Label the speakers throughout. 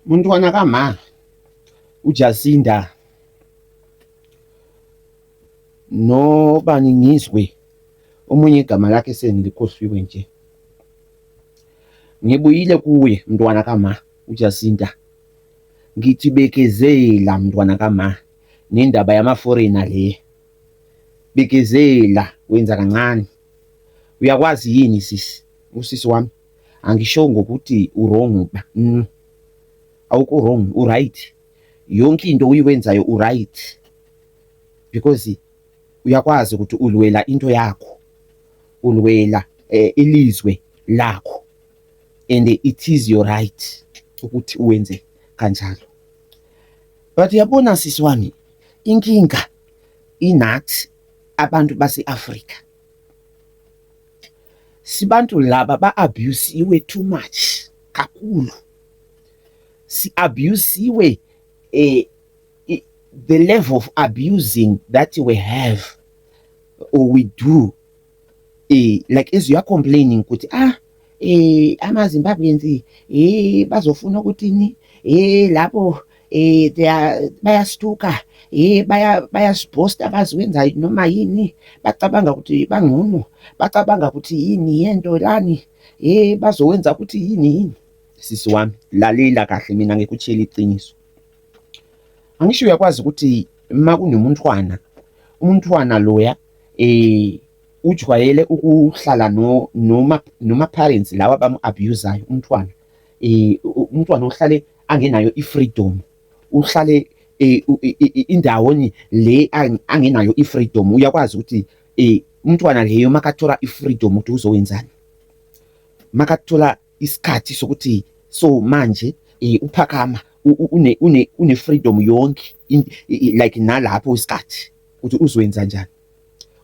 Speaker 1: Umntwana kama uJacinta nobani ngizwe omunye igama lakhe sengilikhohliwe nje. Ngibuyile kuye mntwana kama uJacinta, ngithi bekezela mntwana kama nendaba yama-foreigner le. Bekezela, wenza kancane. Uyakwazi yini usisi wami? Angisho ngokuthi wrong awukho wrong, u-right. Yonke into uyiwenzayo u-right, because uyakwazi ukuthi ulwela into yakho, ulwela ilizwe lakho, and it is your right ukuthi uwenze kanjalo. But yabona sisi wami, inkinga inathi abantu base-Afrika, sibantu laba ba-abuse-iwe too much kakhulu. Si-abuse-iwe the level of abusing that we have or we do, like as you are complaining ukuthi ama-Zimbabweans bazofuna ukuthi lapho bayastuka bayasposta baziwenza noma yini, bacabanga ukuthi bangcono, bacabanga ukuthi yini yento lani, bazowenza ukuthi yini. Sisi wami, lalela kahle, mina ngikutshela iqiniso. Angisho uyakwazi ukuthi uma kunomntwana, umntwana loya ujwayele ukuhlala noma parents lawa bamu-abusayo umntwana. Umntwana uhlale angenayo i-freedom, uhlale indawoni le angenayo i-freedom. Uyakwazi ukuthi umntwana leyo makathola i-freedom ukuthi uzowenzani, makathola isikhathi sokuthi so manje uphakama une-freedom yonke, like nalapho isikhathi ukuthi uzowenza njani.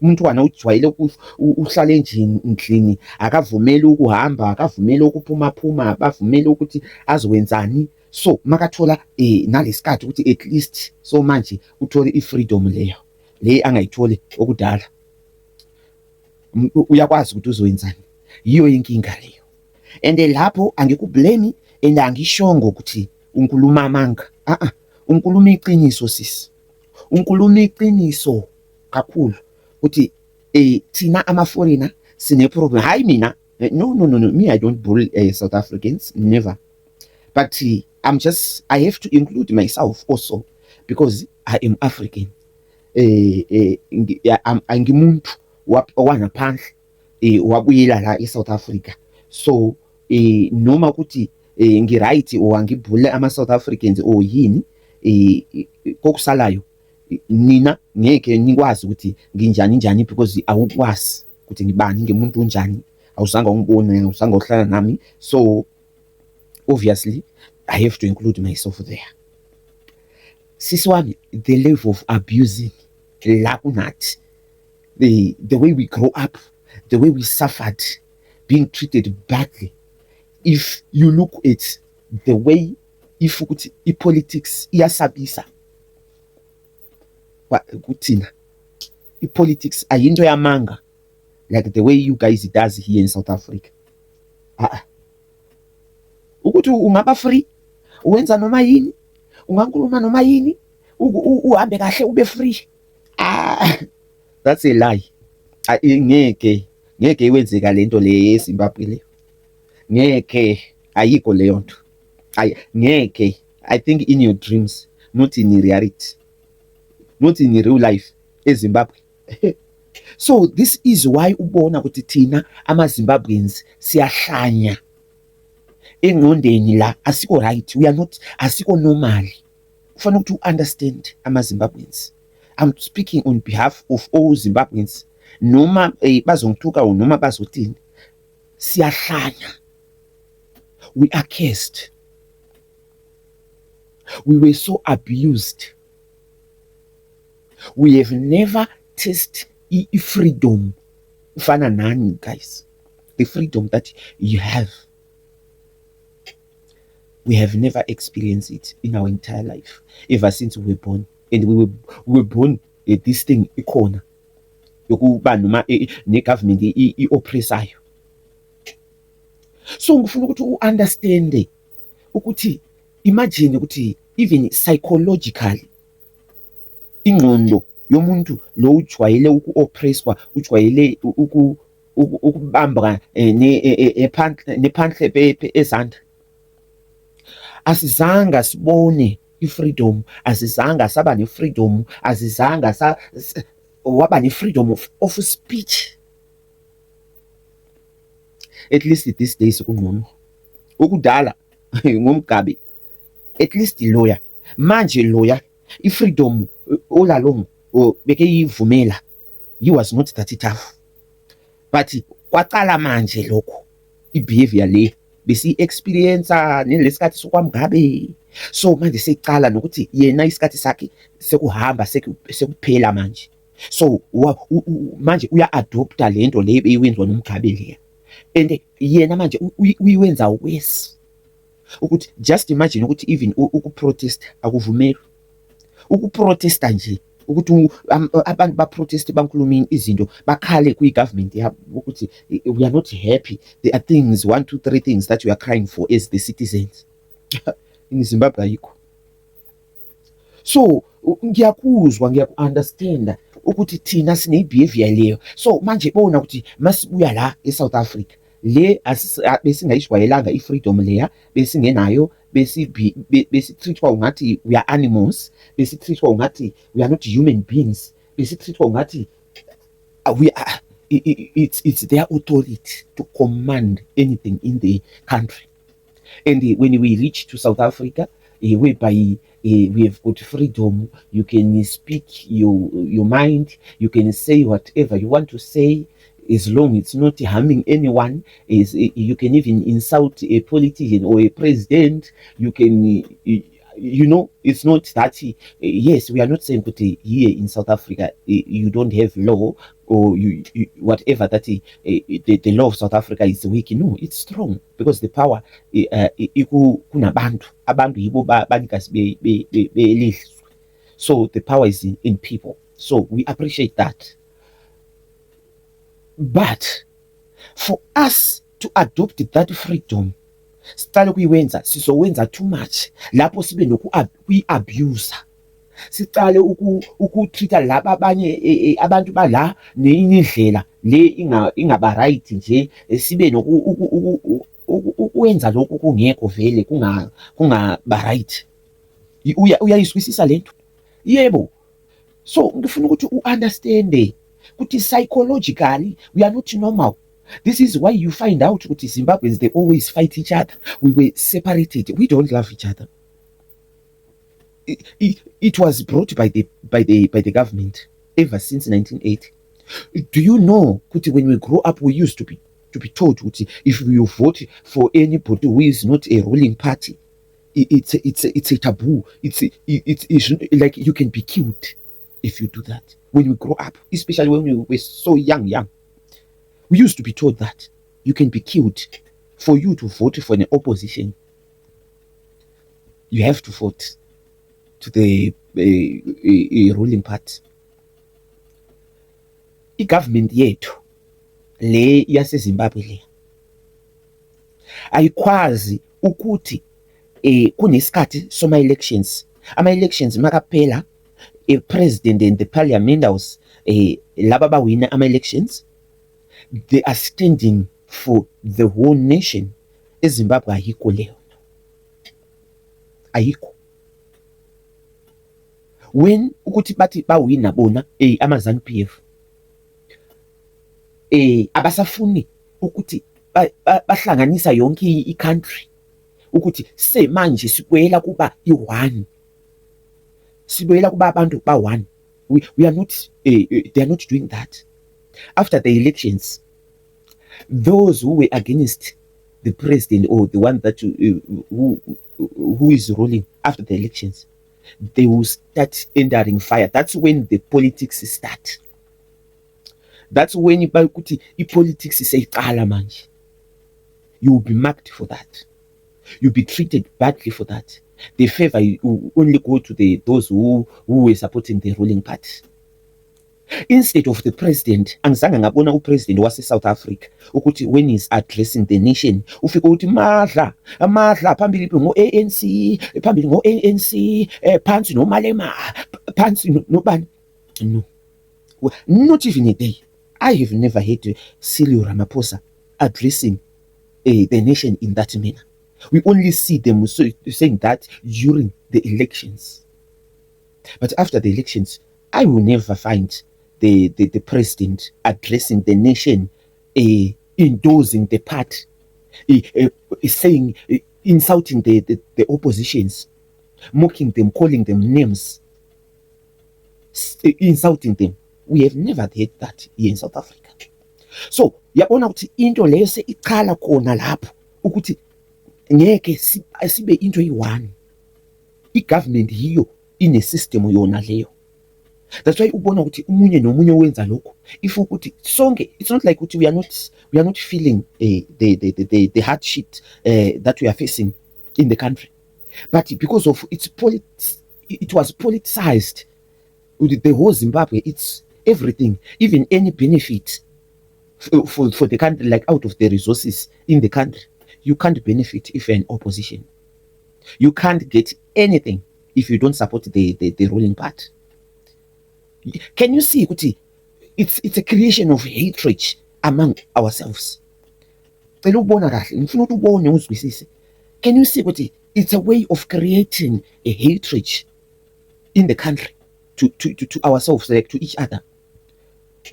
Speaker 1: Umntwana ujwayele uhlale nje endlini, akavumeli ukuhamba, akavumeli ukuphumaphuma, bavumeli ukuthi azowenzani. So makathola nalesikhathi ukuthi at least so manje uthole i-freedom leyo le angayitholi okudala, uyakwazi ukuthi uzowenzani. Yiyo inkinga leyo, and lapho angikublame and angishongo ukuthi unkuluma amanga. Unkuluma iqiniso sisi, unkuluma iqiniso kakhulu ukuthi thina ama-foreigner sine-problem. Hayi mina, no, me I don't bully South Africans, never. But I have to include myself also because I am African. Angimuntu wangaphandle wabuyela la eSouth Africa. So noma ukuthi ngiright or angibhule ama-South Africans or yini, kokusalayo nina ngeke nikwazi ukuthi nginjani because awukwazi ukuthi ngibani, ngimuntu unjani, awuzange ungibone, awuzange uhlala nami. So obviously I have to include myself there. Sisi wami, the level of abusing la kunathi, the way we grow up, the way we suffered, being treated badly. If you look at the way if ukuthi i-politics iyasabisa kuthina, i-politics ayinto yamanga like the way you guys does here in South Africa. Ukuthi ungaba free, uwenza noma yini, ungakhuluma noma yini, uhambe kahle ube free. That's a lie. Ngeke iwenzeka lento le eZimbabwe le, ngeke, ayikho leyo nto. Ngeke. I think in your dreams, not in reality, not in real life eZimbabwe. So this is why ubona ukuthi thina ama-Zimbabweans siyahlanya engqondeni la, asiko right, we are not, asiko normal. Kufanele ukuthi understand ama-Zimbabweans. I'm speaking on behalf of all Zimbabweans. Noma bazongithuka or noma bazothini, siyahlanya. We are cursed. We were so abused. We have never tasted freedom. Ufana nani, guys? The freedom that you have, we have never experienced it in our entire life, ever since we were born. And we were born this thing ikhona yokuba noma ne-government i-oppressayo. So ngifuna ukuthi u-understand ukuthi imagine ukuthi even psychologically ingqondo yomuntu lo ujwayele uku-oppresswa, ujwayele ukubamba nephandle ezandla, asizanga sibone i-freedom, asizanga saba ne-freedom, asizanga waba ne-freedom of speech. At least these days kungcono. Ukudala ngomgabe, at least lawyer, manje lawyer i-freedom all along bekeyivumela, he was not that tough, but kwaqala manje lokho i-behavior le besi-experienca nelesikhathi sokwamgabe. So manje seqala nokuthi yena isikhathi sakhe sekuhamba sekuphela manje. So manje uya-adopta lento le beyiwenziwa nomgabe leya, and yena manje uyiwenza worse. Ukuthi just imagine ukuthi even ukuprotesta akuvumeli, ukuprotesta nje ukuthi abantu baproteste bankhuluma izinto bakhale kwi-government yabo ukuthi we are not happy, there are things 1 2 3 things that we are crying for as the citizens. In Zimbabwe ayikho. So ngiyakuzwa, ngiyaku-understanda ukuthi thina sine-behavior leyo. So manje bona ukuthi masibuya la e-South Africa le besingayishwayelanga i-freedom leya, besingenayo, besithreatwa ungathi we are animals, besithreatwa ungathi we are not human beings, besithreatwa ungathi we are, it's their authority to command anything in the country. And when we reach to South Africa, whereby we have got freedom, you can speak your mind, you can say whatever you want to say, as long it's not harming anyone. You can even insult a politician or a president. You can, it's not that. Yes, we are not saying that here in South Africa you don't have law, or you whatever that the law of South Africa is weak. No, it's strong, because the power abantu yibo banikazi belizwe. So the power is in people. So we appreciate that. But for us to adopt that freedom, siqale kuyiwenza, sizowenza too much lapho sibe nokuyi-abusa, siqale ukutreata laba abanye abantu bala nenye indlela le ingaba right nje, sibe ukwenza lokhu kungekho vele kungaba right. Uyayizwisisa lento? Yebo. So ngifuna ukuthi u-understande ukuthi psychologically we are not normal. This is why you find out that Zimbabweans, they always fight each other. We were separated. We don't love each other. It was brought by the government ever since 1980. Do you know that when we grow up, we used to be told that if you vote for anybody who is not a ruling party, it's a taboo. It's like you can be killed if you do that. When we grow up, especially when we were so young. We used to be told that you can be killed for you to vote for an opposition. You have to vote to the ruling party. I-government yethu le yaseZimbabwe le ayikwazi ukuthi kunesikhathi soma-elections. Ama-elections makaphela, president and the parliament house laba bawina ama-elections, they are standing for the whole nation. eZimbabwe ayikho leyo, ayikho. When ukuthi bathi bawina bona ama-ZANU PF abasafuni ukuthi bahlanganisa yonke i-country, ukuthi manje sibuyela kuba i-one, sibuyela kuba abantu ba-one. We are not, they are not doing that. After the elections, those who were against the president, or the one that who is ruling after the elections, they will start entering fire. That's when the politics start. That's when politics say manje. You will be marked for that. You'll be treated badly for that. The favor will only go to those who were supporting the ruling party. Instead of the president, angizange ngabona upresident wase-South Africa ukuthi when he's addressing the nation ufike uthi madla phambili ngo-ANC, phambili ngo-ANC, phansi noMalema, phansi nobani. No, not even a day. I have never heard Cyril Ramaphosa addressing the nation in that manner. We only see them saying that during the elections. But after the elections, I will never find the president addressing the nation, endorsing the party, saying, insulting the oppositions, mocking them, calling them names, insulting them. We have never heard that here in South Africa. So yabona ukuthi into leyo seyiqala khona lapho ukuthi ngeke sibe into eyi-one. I-government yiyo ine-system yona leyo. That's why ubona ukuthi umunye nomunye wenza lokho. If ukuthi sonke, it's not like ukuthi we are not feeling the hardship that we are facing in the country, but because of its it was politicized. The whole Zimbabwe, it's everything, even any benefit for the country, like out of the resources in the country, you can't benefit if you're in opposition. You can't get anything if you don't support the ruling party. Can you see, Kuti? It's a creation of hatred among ourselves. Can you see, Kuti? It's a way of creating a hatred in the country to ourselves, like to each other.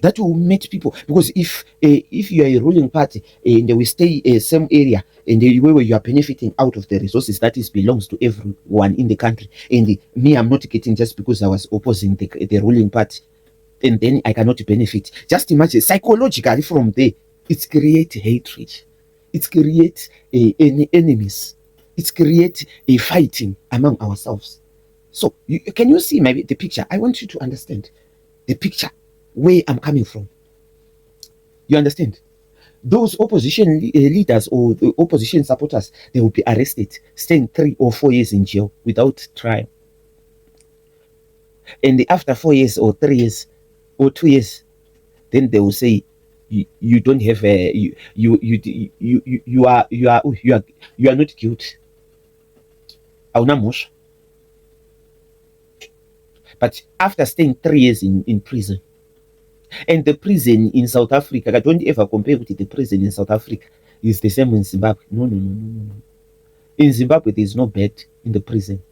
Speaker 1: That will make people, because if you are a ruling party and we stay same area and the way where you are benefiting out of the resources that is belongs to everyone in the country, and me I'm not getting just because I was opposing the ruling party, and then I cannot benefit. Just imagine psychologically from there, it creates hatred, it creates enemies, it creates a fighting among ourselves. So can you see maybe the picture? I want you to understand the picture where I'm coming from. You understand? Those opposition leaders or the opposition supporters, they will be arrested, staying 3 or 4 years in jail without trial. And after 4 years or 3 years or 2 years, then they will say you don't have a you are not guilty. But after staying 3 years in prison, and the prison in South Africa, I don't ever compare with the prison in South Africa. It's the same in Zimbabwe. No. In Zimbabwe, there is no bed in the prison.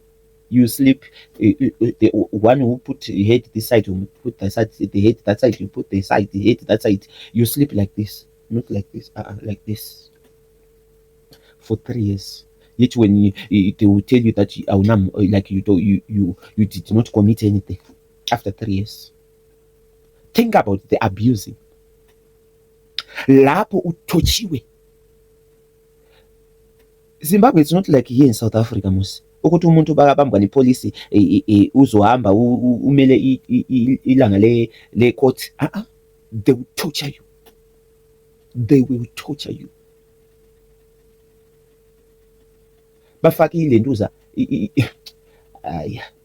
Speaker 1: You sleep. The one who put your head this side, you put the side, the head that side, you put the side, the head that side. You sleep like this, not like this, like this, for 3 years. Yet when they will tell you that like you did not commit anything after 3 years. Think about the abusing. Lapho utochiwe. Zimbabwe is not like here in South Africa, Musi. Ukuthi umuntu bakabambwa nepolice uzohamba umele ilanga le court. They will torture you. They will torture you. Bafaki lenduza.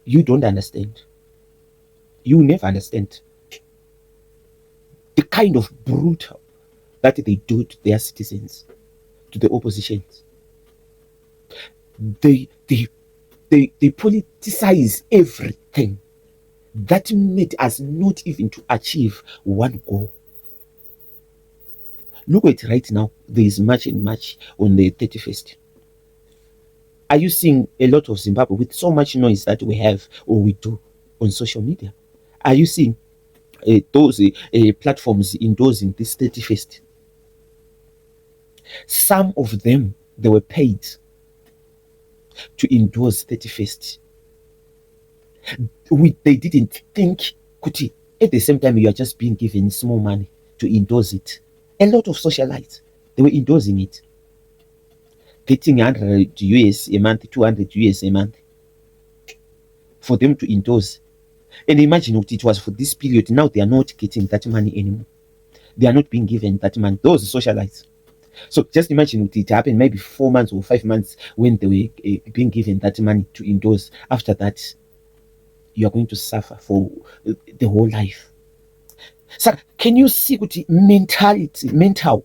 Speaker 1: You don't understand. You never understand the kind of brutal that they do to their citizens, to the oppositions. They politicize everything. That made us not even to achieve one goal. Look at it right now. There is March and March on the 31st. Are you seeing a lot of Zimbabwe with so much noise that we have or we do on social media? Are you seeing those platforms endorsing this 31st? Some of them, they were paid to endorse 31st. They didn't think, Kuti, at the same time you are just being given small money to endorse it. A lot of socialites, they were endorsing it. Getting 100 US a month, 200 US a month for them to endorse. And imagine what it was for this period. Now they are not getting that money anymore. They are not being given that money. Those socialites. So just imagine what it happened maybe 4 months or 5 months when they were being given that money to endorse. After that, you are going to suffer for the whole life. So can you see kuti mental,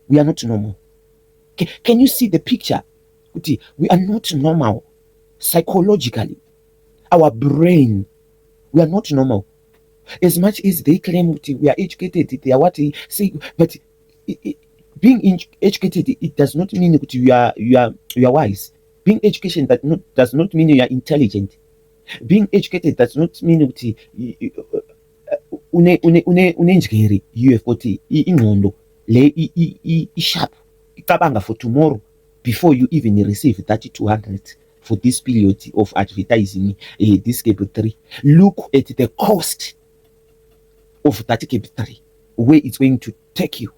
Speaker 1: we are not normal? Can you see the picture? Kuti we are not normal psychologically. Our brain, we are not normal. As much as they claim kuti we are educated, they are what they say, but being educated, it does not mean that you are wise. Being educated does not mean you are intelligent. Being educated does not mean that unenjgeri, you have got ingqondo le sharp, icabanga for tomorrow before you even receive that 200 for this period of advertising this cable 3. Look at the cost of that cable 3, where it's going to take you,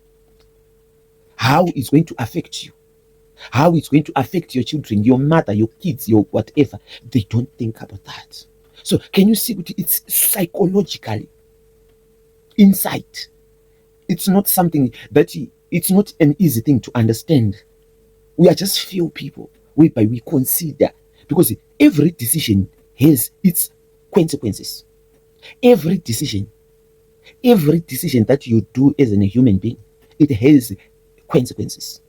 Speaker 1: how it's going to affect you, how it's going to affect your children, your mother, your kids, your whatever. They don't think about that. So can you see it's psychologically insight? It's not something that it's not an easy thing to understand. We are just few people whereby we consider, because every decision has its consequences. Every decision that you do as a human being, it has consequences.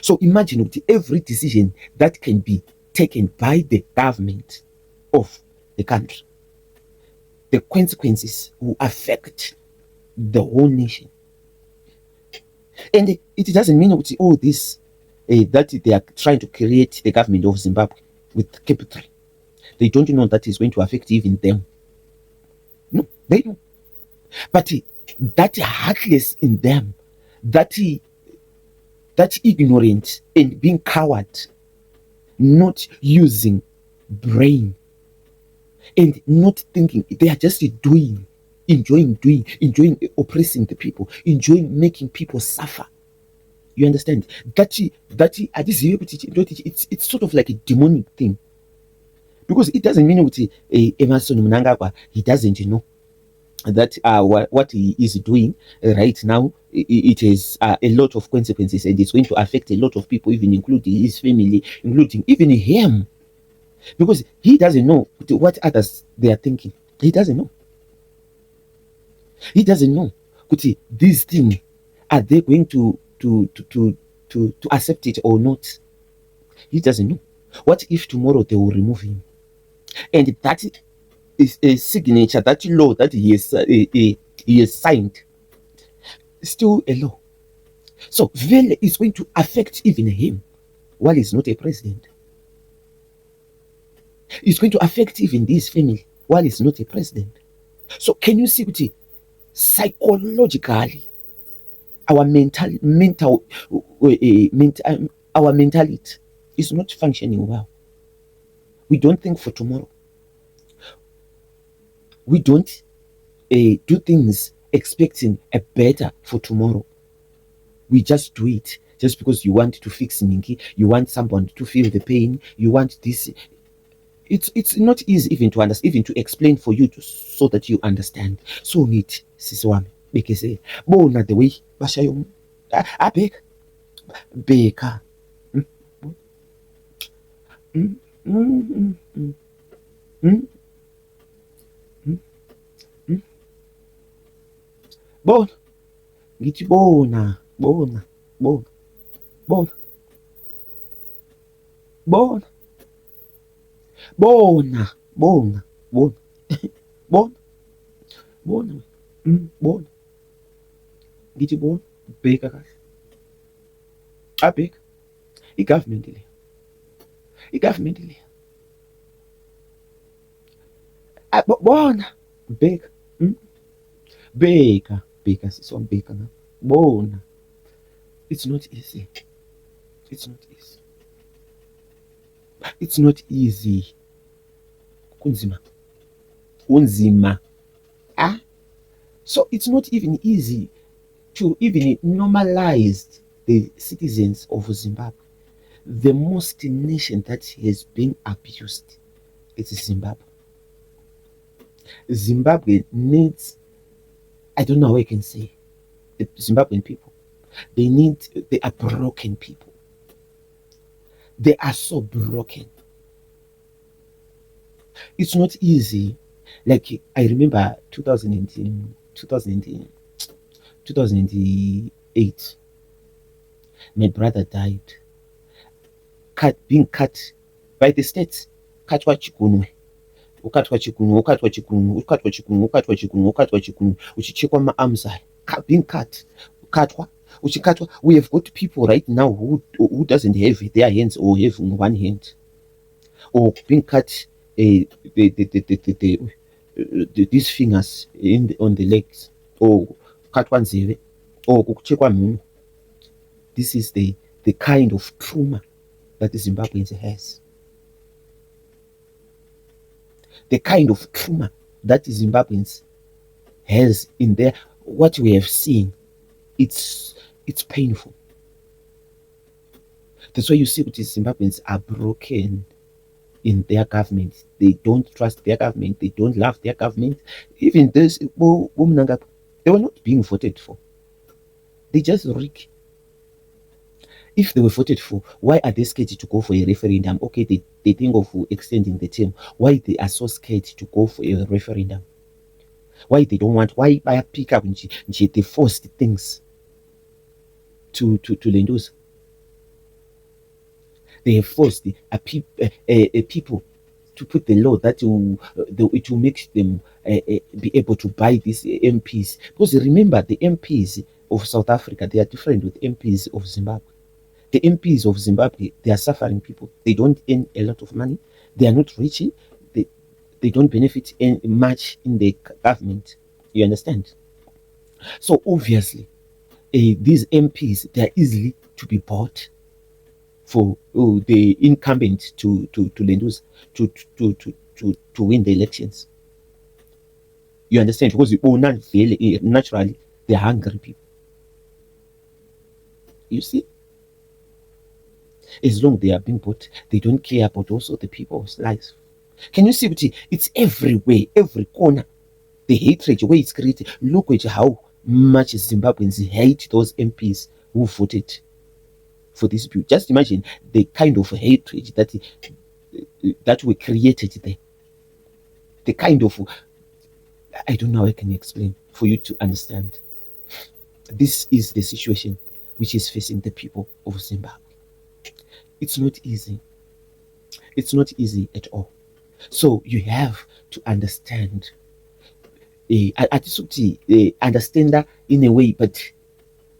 Speaker 1: So imagine with every decision that can be taken by the government of the country, the consequences will affect the whole nation. And it doesn't mean with all this that they are trying to create the government of Zimbabwe with capital. They don't know that is going to affect even them. No, they know. But that heartless in them, that ignorant and being coward, not using brain and not thinking, they are just enjoying oppressing the people, enjoying making people suffer. You understand? It's sort of like a demonic thing. Because it doesn't mean that Emerson Mnangagwa, he doesn't know that what he is doing right now, it has a lot of consequences, and it's going to affect a lot of people, even including his family, including even him, because he doesn't know what others they are thinking. He doesn't know. These things, are they going to accept it or not? He doesn't know. What if tomorrow they will remove him? And that is a signature, that law that he has signed, still a law. So Vele is going to affect even him while he's not a president. It's going to affect even this family while he's not a president. So can you see what psychologically our our mentality is not functioning well? We don't think for tomorrow. We don't do things expecting a better for tomorrow. We just do it just because you want to fix Minky, you want someone to feel the pain, you want this. It's not easy even to understand, even to explain for you so that you understand. So neat, sisi wami, because bona the way bashayo abeka beka. Bona ngithi bona ngithi bona bheka kahle, abheka igovernment le bona bheka bheka siswambheka na bona. It's not easy. Kunzima. So it's not even easy to even normalize the citizens of Zimbabwe. The most nation that has been abused is Zimbabwe. Zimbabwe needs, I don't know how I can say, the Zimbabwean people, they are broken people. They are so broken. It's not easy. Like I remember 2000, 2008, my brother died, being cut by the states. Katwa chikunwe, ukatwa chikunwe, ukatwa chikunwe, ukatwa chikunwe, ukatwa chikunwe, ukatwa chikunwe, uchichekwa ma-arms aya, being cut, ukatwa, uchikatwa. We have got people right now who doesn't have their hands or have one hand, or being cut these fingers on the legs, or katwa nzeve, or kuchekwa mhuno. This is the kind of trauma that the Zimbabweans has. The kind of trauma that the Zimbabweans has in there, what we have seen, it's painful. That's why you see that the Zimbabweans are broken in their government. They don't trust their government. They don't love their government. Even those, they were not being voted for. They just rig. If they were voted for, why are they scared to go for a referendum? Okay, they think of extending the term. Why they are so scared to go for a referendum? Why they don't want? Why I pick up they forced things to Lendoza? They have forced people to put the law that it will make them be able to buy these MPs. Because remember, the MPs of South Africa, they are different with MPs of Zimbabwe. The MPs of Zimbabwe, they are suffering people. They don't earn a lot of money. They are not rich. They don't benefit much in the government. You understand? So obviously, these MPs, they are easily to be bought for the incumbent to Lendoza to win the elections. You understand? Because naturally, they're hungry people. You see? As long as they are being bought, they don't care about also the people's lives. Can you see? It's everywhere, every corner. The hatred, where it's created. Look at how much Zimbabweans hate those MPs who voted for this bill. Just imagine the kind of hatred that were created there. The kind of, I don't know how I can explain for you to understand. This is the situation which is facing the people of Zimbabwe. It's not easy. It's not easy at all. So you have to understand. Understand that in a way, but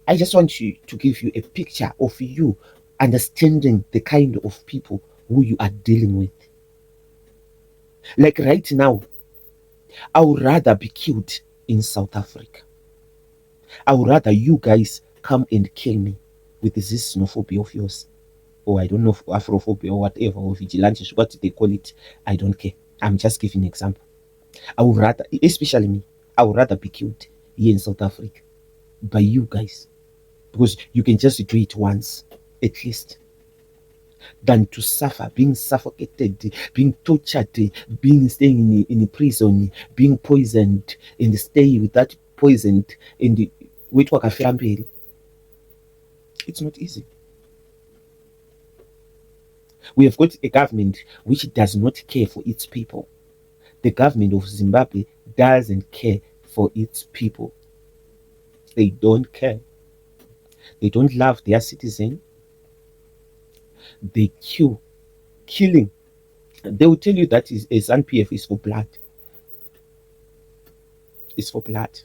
Speaker 1: I just want to give you a picture of you understanding the kind of people who you are dealing with. Like right now, I would rather be killed in South Africa. I would rather you guys come and kill me with this xenophobia of yours. Or I don't know, Afrophobia or whatever, or vigilante, what they call it. I don't care. I'm just giving an example. I would rather, especially me, I would rather be killed here in South Africa by you guys. Because you can just do it once, at least, than to suffer, being suffocated, being tortured, being staying in a prison, being poisoned, and stay with that poison in the it's not easy. We have got a government which does not care for its people. The government of Zimbabwe doesn't care for its people. They don't care. They don't love their citizen. They killing. They will tell you that a ZANU-PF is for blood. It's for blood.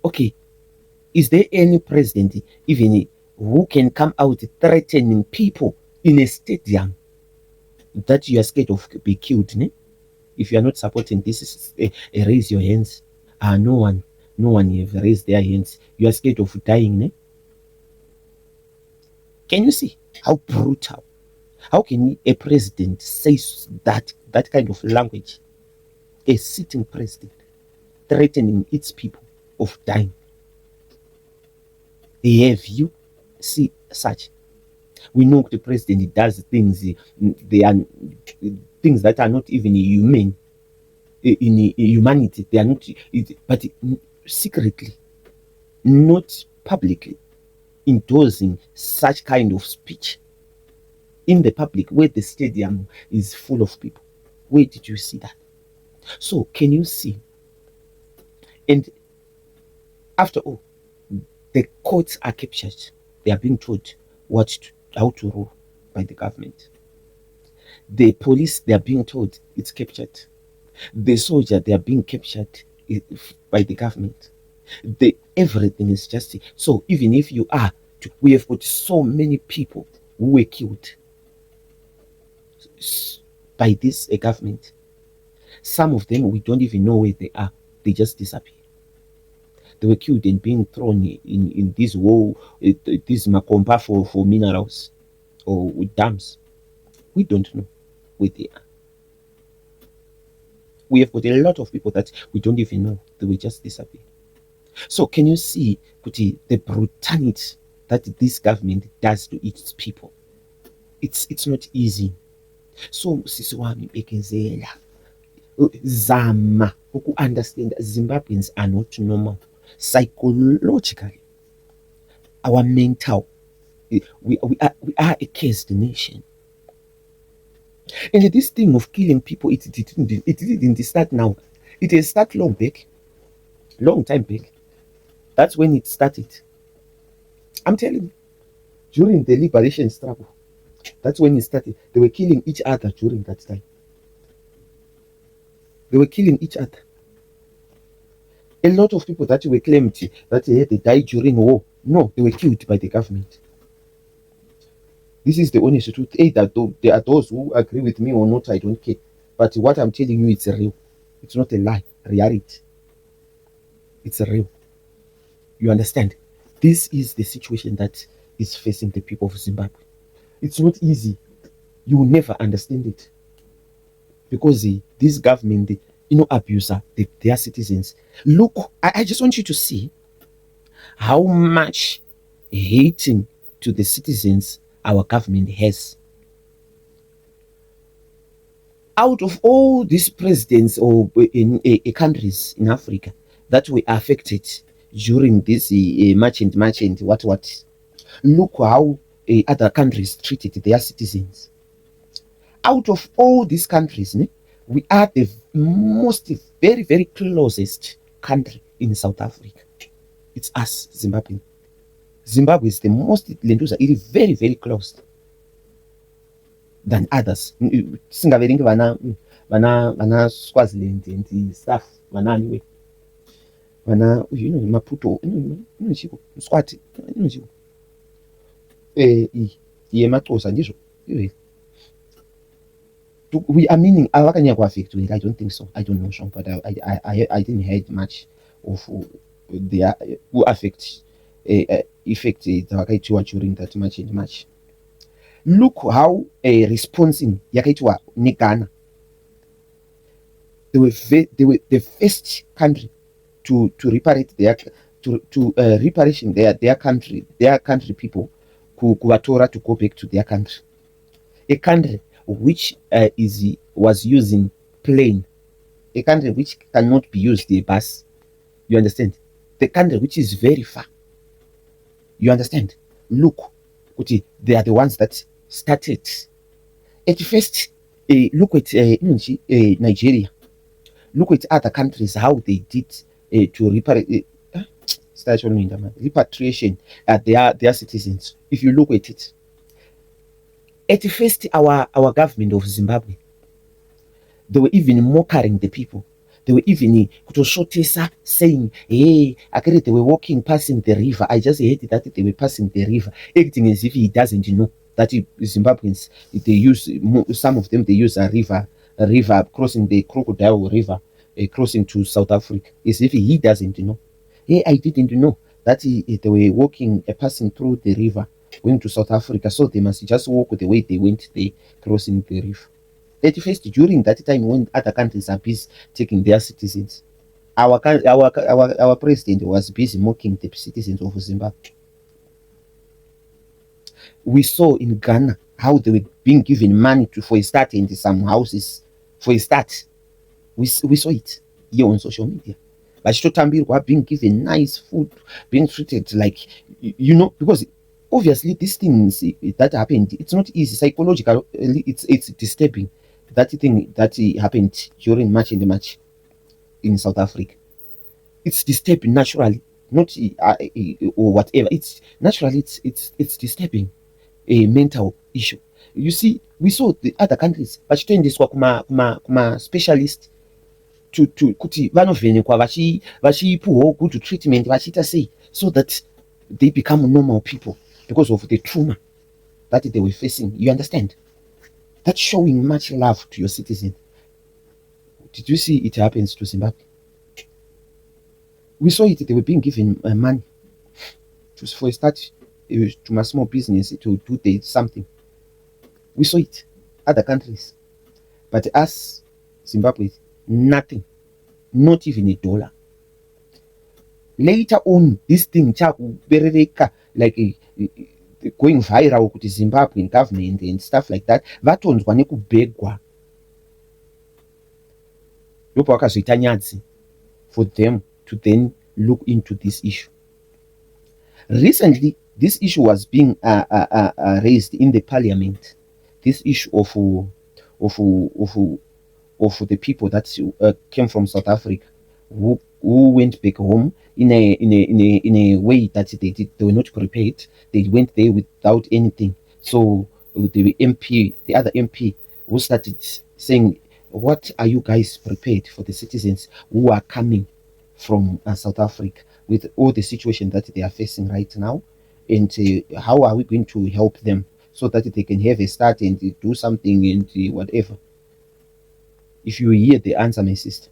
Speaker 1: Okay, is there any president even who can come out threatening people in a stadium that you are scared of be killed? Ne? If you are not supporting this, raise your hands. No one have raised their hands. You are scared of dying. Ne? Can you see how brutal? How can a president say that kind of language? A sitting president threatening its people of dying. Have you see such? We know the president does things. They are things that are not even human. In humanity, they are not. But secretly, not publicly, endorsing such kind of speech in the public, where the stadium is full of people. Where did you see that? So can you see And after all, the courts are captured. They are being told how to rule by the government. The police, they are being told it's captured. The soldier, they are being captured by the government. Everything is just so. Even if you are, we have got so many people who were killed by this government. Some of them we don't even know where they are. They just disappear. They were killed and being thrown in this wall, this makompa for minerals or dams. We don't know where they are. We have got a lot of people that we don't even know. They will just disappear. So can you see, Kuti, the brutality that this government does to its people? It's not easy. So sisi wami bekezela, zama understand Zimbabweans are not normal. Psychologically, our mental, we are a cursed nation. And this thing of killing people, it didn't start now. It has started long time back. That's when it started. I'm telling you, during the liberation struggle, that's when it started. They were killing each other during that time. They were killing each other. A lot of people that were claimed that they died during war, no, they were killed by the government. This is the honest truth. Either there are those who agree with me or not, I don't care. But what I'm telling you, it's real. It's not a lie. Reality. It's real. You understand? This is the situation that is facing the people of Zimbabwe. It's not easy. You will never understand it. Because this government, abuse their citizens. Look, I just want you to see how much hating to the citizens our government has. Out of all these presidents or in countries in Africa that were affected during this march and what, look how other countries treated their citizens. Out of all these countries, we are the most, very, very closest country in South Africa. It's us, Zimbabwe. Zimbabwe is the most, Lenduza, it is very, very close than others. Singaveringi vana Swaziland and stuff, vana anyway. Vana, Maputo, Swati, Yemaxhosa ndizvo. We are meaning avakanyakwa affect. I don't think so. I don't know, Sean, but I didn't hear much of their who affect effect zvakaitwa during that match. Look how responding yakaitwa neGhana. They were the first country to reparate reparation their country people kuvatora to go back to their country. A country which was using plane, a country which cannot be used a bus. You understand? The country which is very far. You understand? Look, they are the ones that started. At first, look at Nigeria. Look at other countries, how they did to repatriation at their citizens. If you look at it, at first, our government of Zimbabwe, they were even mocking the people. They were even saying, hey, they were walking, passing the river. I just heard that they were passing the river, acting as if he doesn't know that Zimbabweans, they use, some of them, they use a river crossing the Crocodile River, crossing to South Africa, as if he doesn't know. Hey, I didn't know that they were walking, passing through the river, going to South Africa, so they must just walk the way they went there, crossing the river. At first, during that time when other countries are busy taking their citizens, our president was busy mocking the citizens of Zimbabwe. We saw in Ghana how they were being given money for a start in some houses. For a start, we saw it here on social media. But Shotambirwa being given nice food, being treated like, because obviously these things that happened, it's not easy. Psychologically, it's disturbing. That thing that happened during match in South Africa. It's disturbing naturally, not or whatever. It's naturally, it's disturbing a mental issue. You see, we saw the other countries vachitoendeswa kuma specialist kuti vanovhenekwa vachipuhwo good treatment vachiita sei, so that they become normal people because of the trauma that they were facing. You understand? That's showing much love to your citizen. Did you see it happens to Zimbabwe? We saw it. They were being given money for a start to my small business to do something. We saw it. Other countries. But us, Zimbabwe, nothing. Not even a dollar. Later on, this thing like going viral with the Zimbabwean government and stuff like that. Vatonzwa nekubhegwa. Ndopo vakazoita nyadzi for them to then look into this issue. Recently, this issue was being raised in the parliament. This issue of the people that came from South Africa who went back home in a way that they were not prepared. They went there without anything. So the other MP, who started saying, "What are you guys prepared for the citizens who are coming from South Africa with all the situation that they are facing right now, and how are we going to help them so that they can have a start and do something and whatever?" If you hear the answer, my sister,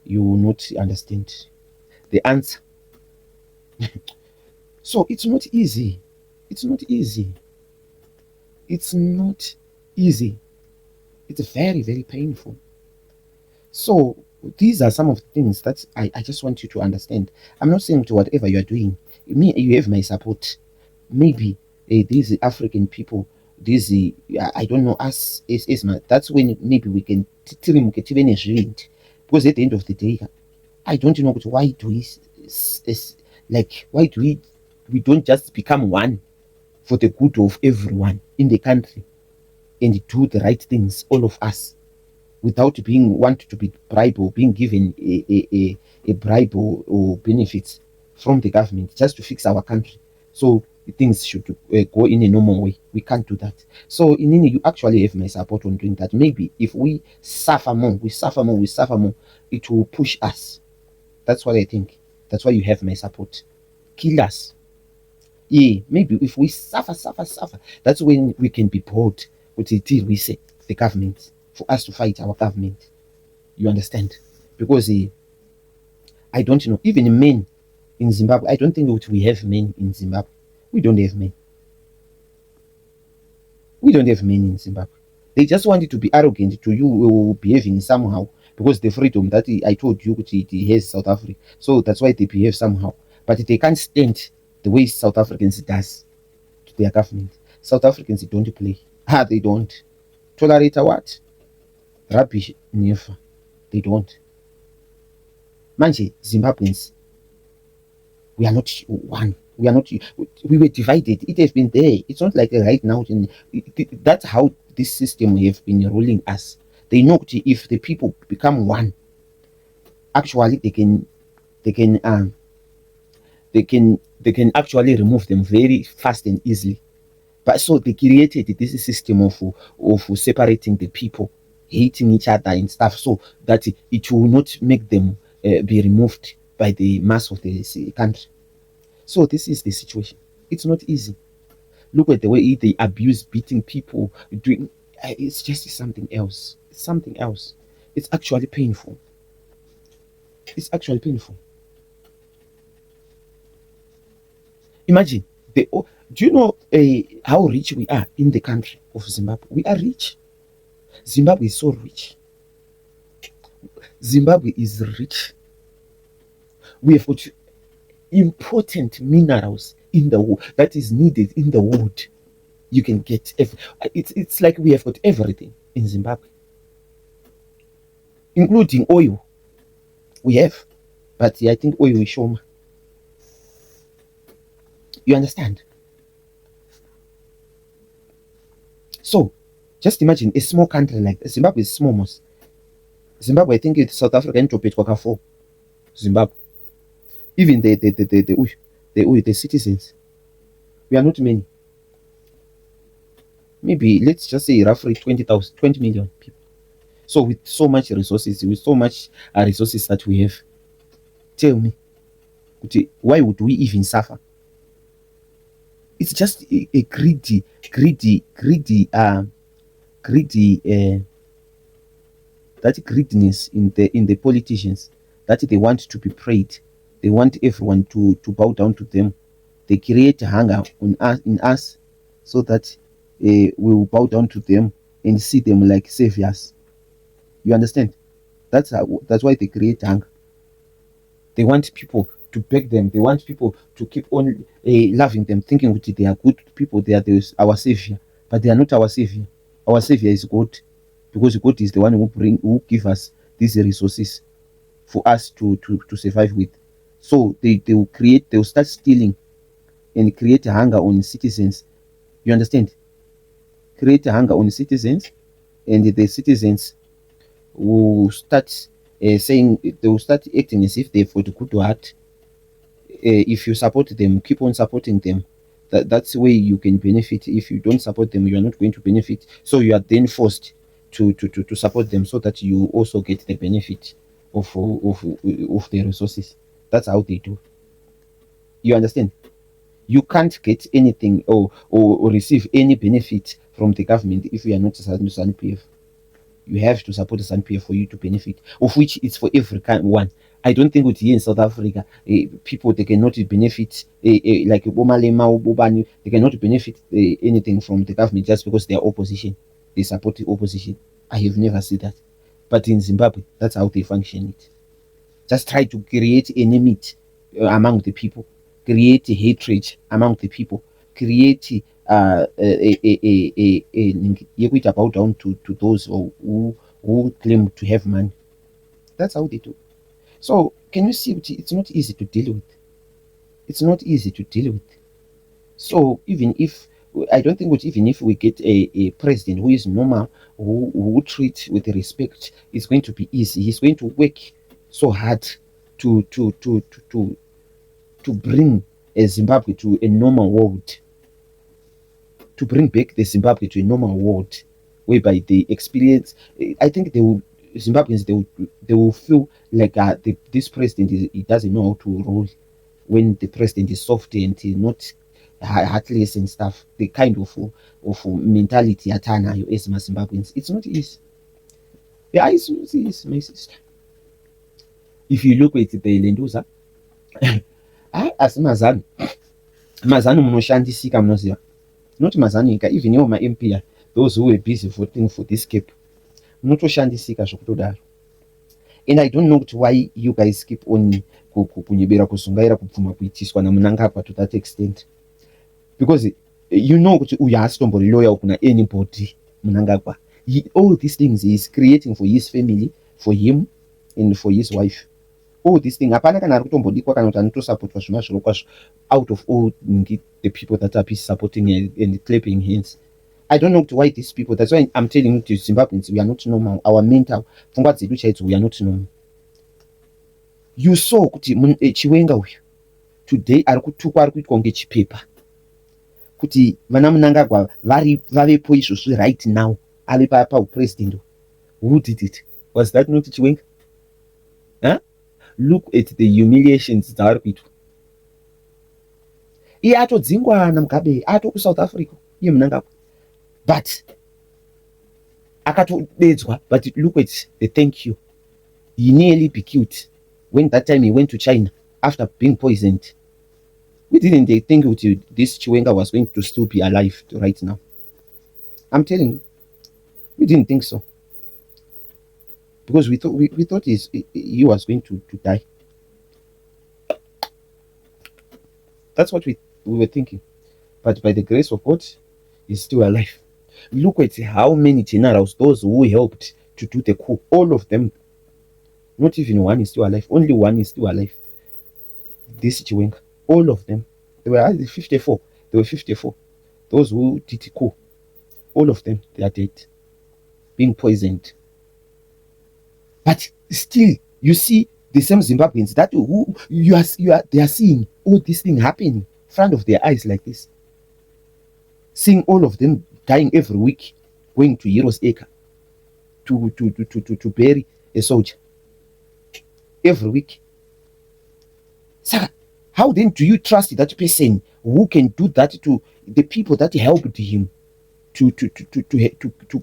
Speaker 1: you will not understand the answer. So it's not easy. It's not easy. It's not easy. It's very, very painful. So these are some of the things that I just want you to understand. I'm not saying to whatever you are doing, you have my support. Maybe these African people, these I don't know, us as that's when maybe we can because at the end of the day, I don't know why do we don't just become one for the good of everyone in the country and do the right things, all of us, without being wanted to be bribed or being given a bribe or benefits from the government just to fix our country. So things should go in a normal way. We can't do that. So Inini, you actually have my support on doing that. Maybe if we suffer more, it will push us. That's what I think. That's why you have my support. Kill us. Yeah, maybe if we suffer, that's when we can be bold with the deal we say, the government, for us to fight our government. You understand? Because I don't know, even men in Zimbabwe, I don't think we have men in Zimbabwe. We don't have men. We don't have men in Zimbabwe. They just wanted to be arrogant to you behaving somehow because the freedom that I told you it has South Africa. So that's why they behave somehow. But they can't stand the way South Africans does to their government. South Africans don't play. They don't. Tolerate what? Rubbish, never. They don't. Manje, Zimbabweans, we are not one. We are not. We were divided. It has been there. It's not like right now. That's how this system have been ruling us. They know if the people become one, actually they can actually remove them very fast and easily. But so they created this system of separating the people, hating each other and stuff, so that it will not make them be removed by the mass of the country. So this is the situation. It's not easy. Look at the way they abuse, beating people, doing. It's just something else. It's something else. It's actually painful. It's actually painful. Imagine do you know how rich we are in the country of Zimbabwe? We are rich. Zimbabwe is so rich. Zimbabwe is rich. We have got important minerals in the world that is needed in the world. You can get it's like we have got everything in Zimbabwe, including oil. We have, but I think oil is shoma. You understand? So just imagine a small country like Zimbabwe is small most. Zimbabwe, I think it's South Africa into Petwaka 4. Zimbabwe. Even the citizens, we are not many. Maybe let's just say roughly 20 million people. So with so much resources, with so much resources that we have, tell me, why would we even suffer? It's just a greedy that greediness in the politicians, that they want to be prayed. They want everyone to bow down to them. They create hunger in us, so that we will bow down to them and see them like saviors. You understand? That's why they create hunger. They want people to beg them. They want people to keep on loving them, thinking that they are good people. They are our savior, but they are not our savior. Our savior is God, because God is the one who give us these resources for us to survive with. So they will start stealing and create a hunger on citizens. You understand? Create a hunger on citizens, and the citizens will start saying, they will start acting as if they've got a good heart. If you support them, keep on supporting them. That's the way you can benefit. If you don't support them, you are not going to benefit. So you are then forced to support them, so that you also get the benefit of the resources. That's how they do. You understand? You can't get anything or receive any benefit from the government if you are not SANPF. You have to support the SANPF for you to benefit, of which it's for every one. I don't think with here in South Africa, people, they cannot benefit, like Bomalema or Bobani, they cannot benefit anything from the government just because they are opposition. They support the opposition. I have never seen that. But in Zimbabwe, that's how they function it. Just try to create enmity among the people, create hatred among the people, create a bow down to those who claim to have money. That's how they do. So can you see, it's not easy to deal with. It's not easy to deal with. So even if, I don't think that even if we get a president who is normal, who treats with respect, it's going to be easy. He's going to work so hard to bring Zimbabwe to a normal world, to bring back the Zimbabwe to a normal world, whereby they experience. I think Zimbabweans, they will feel like this president he doesn't know how to rule. When the president is soft and not heartless and stuff, the kind of mentality atanayo as Zimbabweans, it's not easy. Yeah, it's not easy, my sister. If you look at the Lenduza, asi mazano munoshandisika, munoziva, not mazano ika, even iwo ma-MP, those who were busy voting for this cap, munotoshandisika zvokutodaro. And I don't know why you guys keep on kunyebera kusungaira kupfuma kuitiswa naMnangagwa to that extent, because you know kuti uyu haasitombory loyal kuna anybody. Mnangagwa, all these things he is creating for his family, for him and for his wife. All these things hapana kana ari kutombodikwa kana kuti anotosupportwa zvemazviro kwazvo out of all the people that are supporting and clapping hands. I don't know why these people, that's why I'm telling you, to Zimbabweans, we are not normal. Our mental, pfungwa dzedu chaidzo, we are not normal. You saw kuti Chiwenga uyu today ari kutukwa, ari kuitwa kunge chipepa kuti vana Mnangagwa vavepo izvozvi right now, ave paupresident. Who did it? Was that not Chiwenga? Huh? Look at the humiliations dzavari kuitwa. Iye atodzingwa naMugabe, atokuSouth Africa, iye Mnangagwa, but akatodedzwa. But look at the thank you. He nearly be killed when that time he went to China after being poisoned. We didn't think this Chiwenga was going to still be alive right now. I'm telling you, we didn't think so, because we thought he was going to die. That's what we were thinking. But by the grace of God, he's still alive. Look at how many generals, those who helped to do the coup, all of them, not even one is still alive. Only one is still alive. This Chiwenga, all of them. There were 54. There were 54. Those who did the coup, all of them, they are dead, being poisoned. But still, you see, The same Zimbabweans that who they are seeing all this thing happening in front of their eyes like this, seeing all of them dying every week, going to Heroes Acre to bury a soldier every week. Saka, how then do you trust that person who can do that to the people that helped him to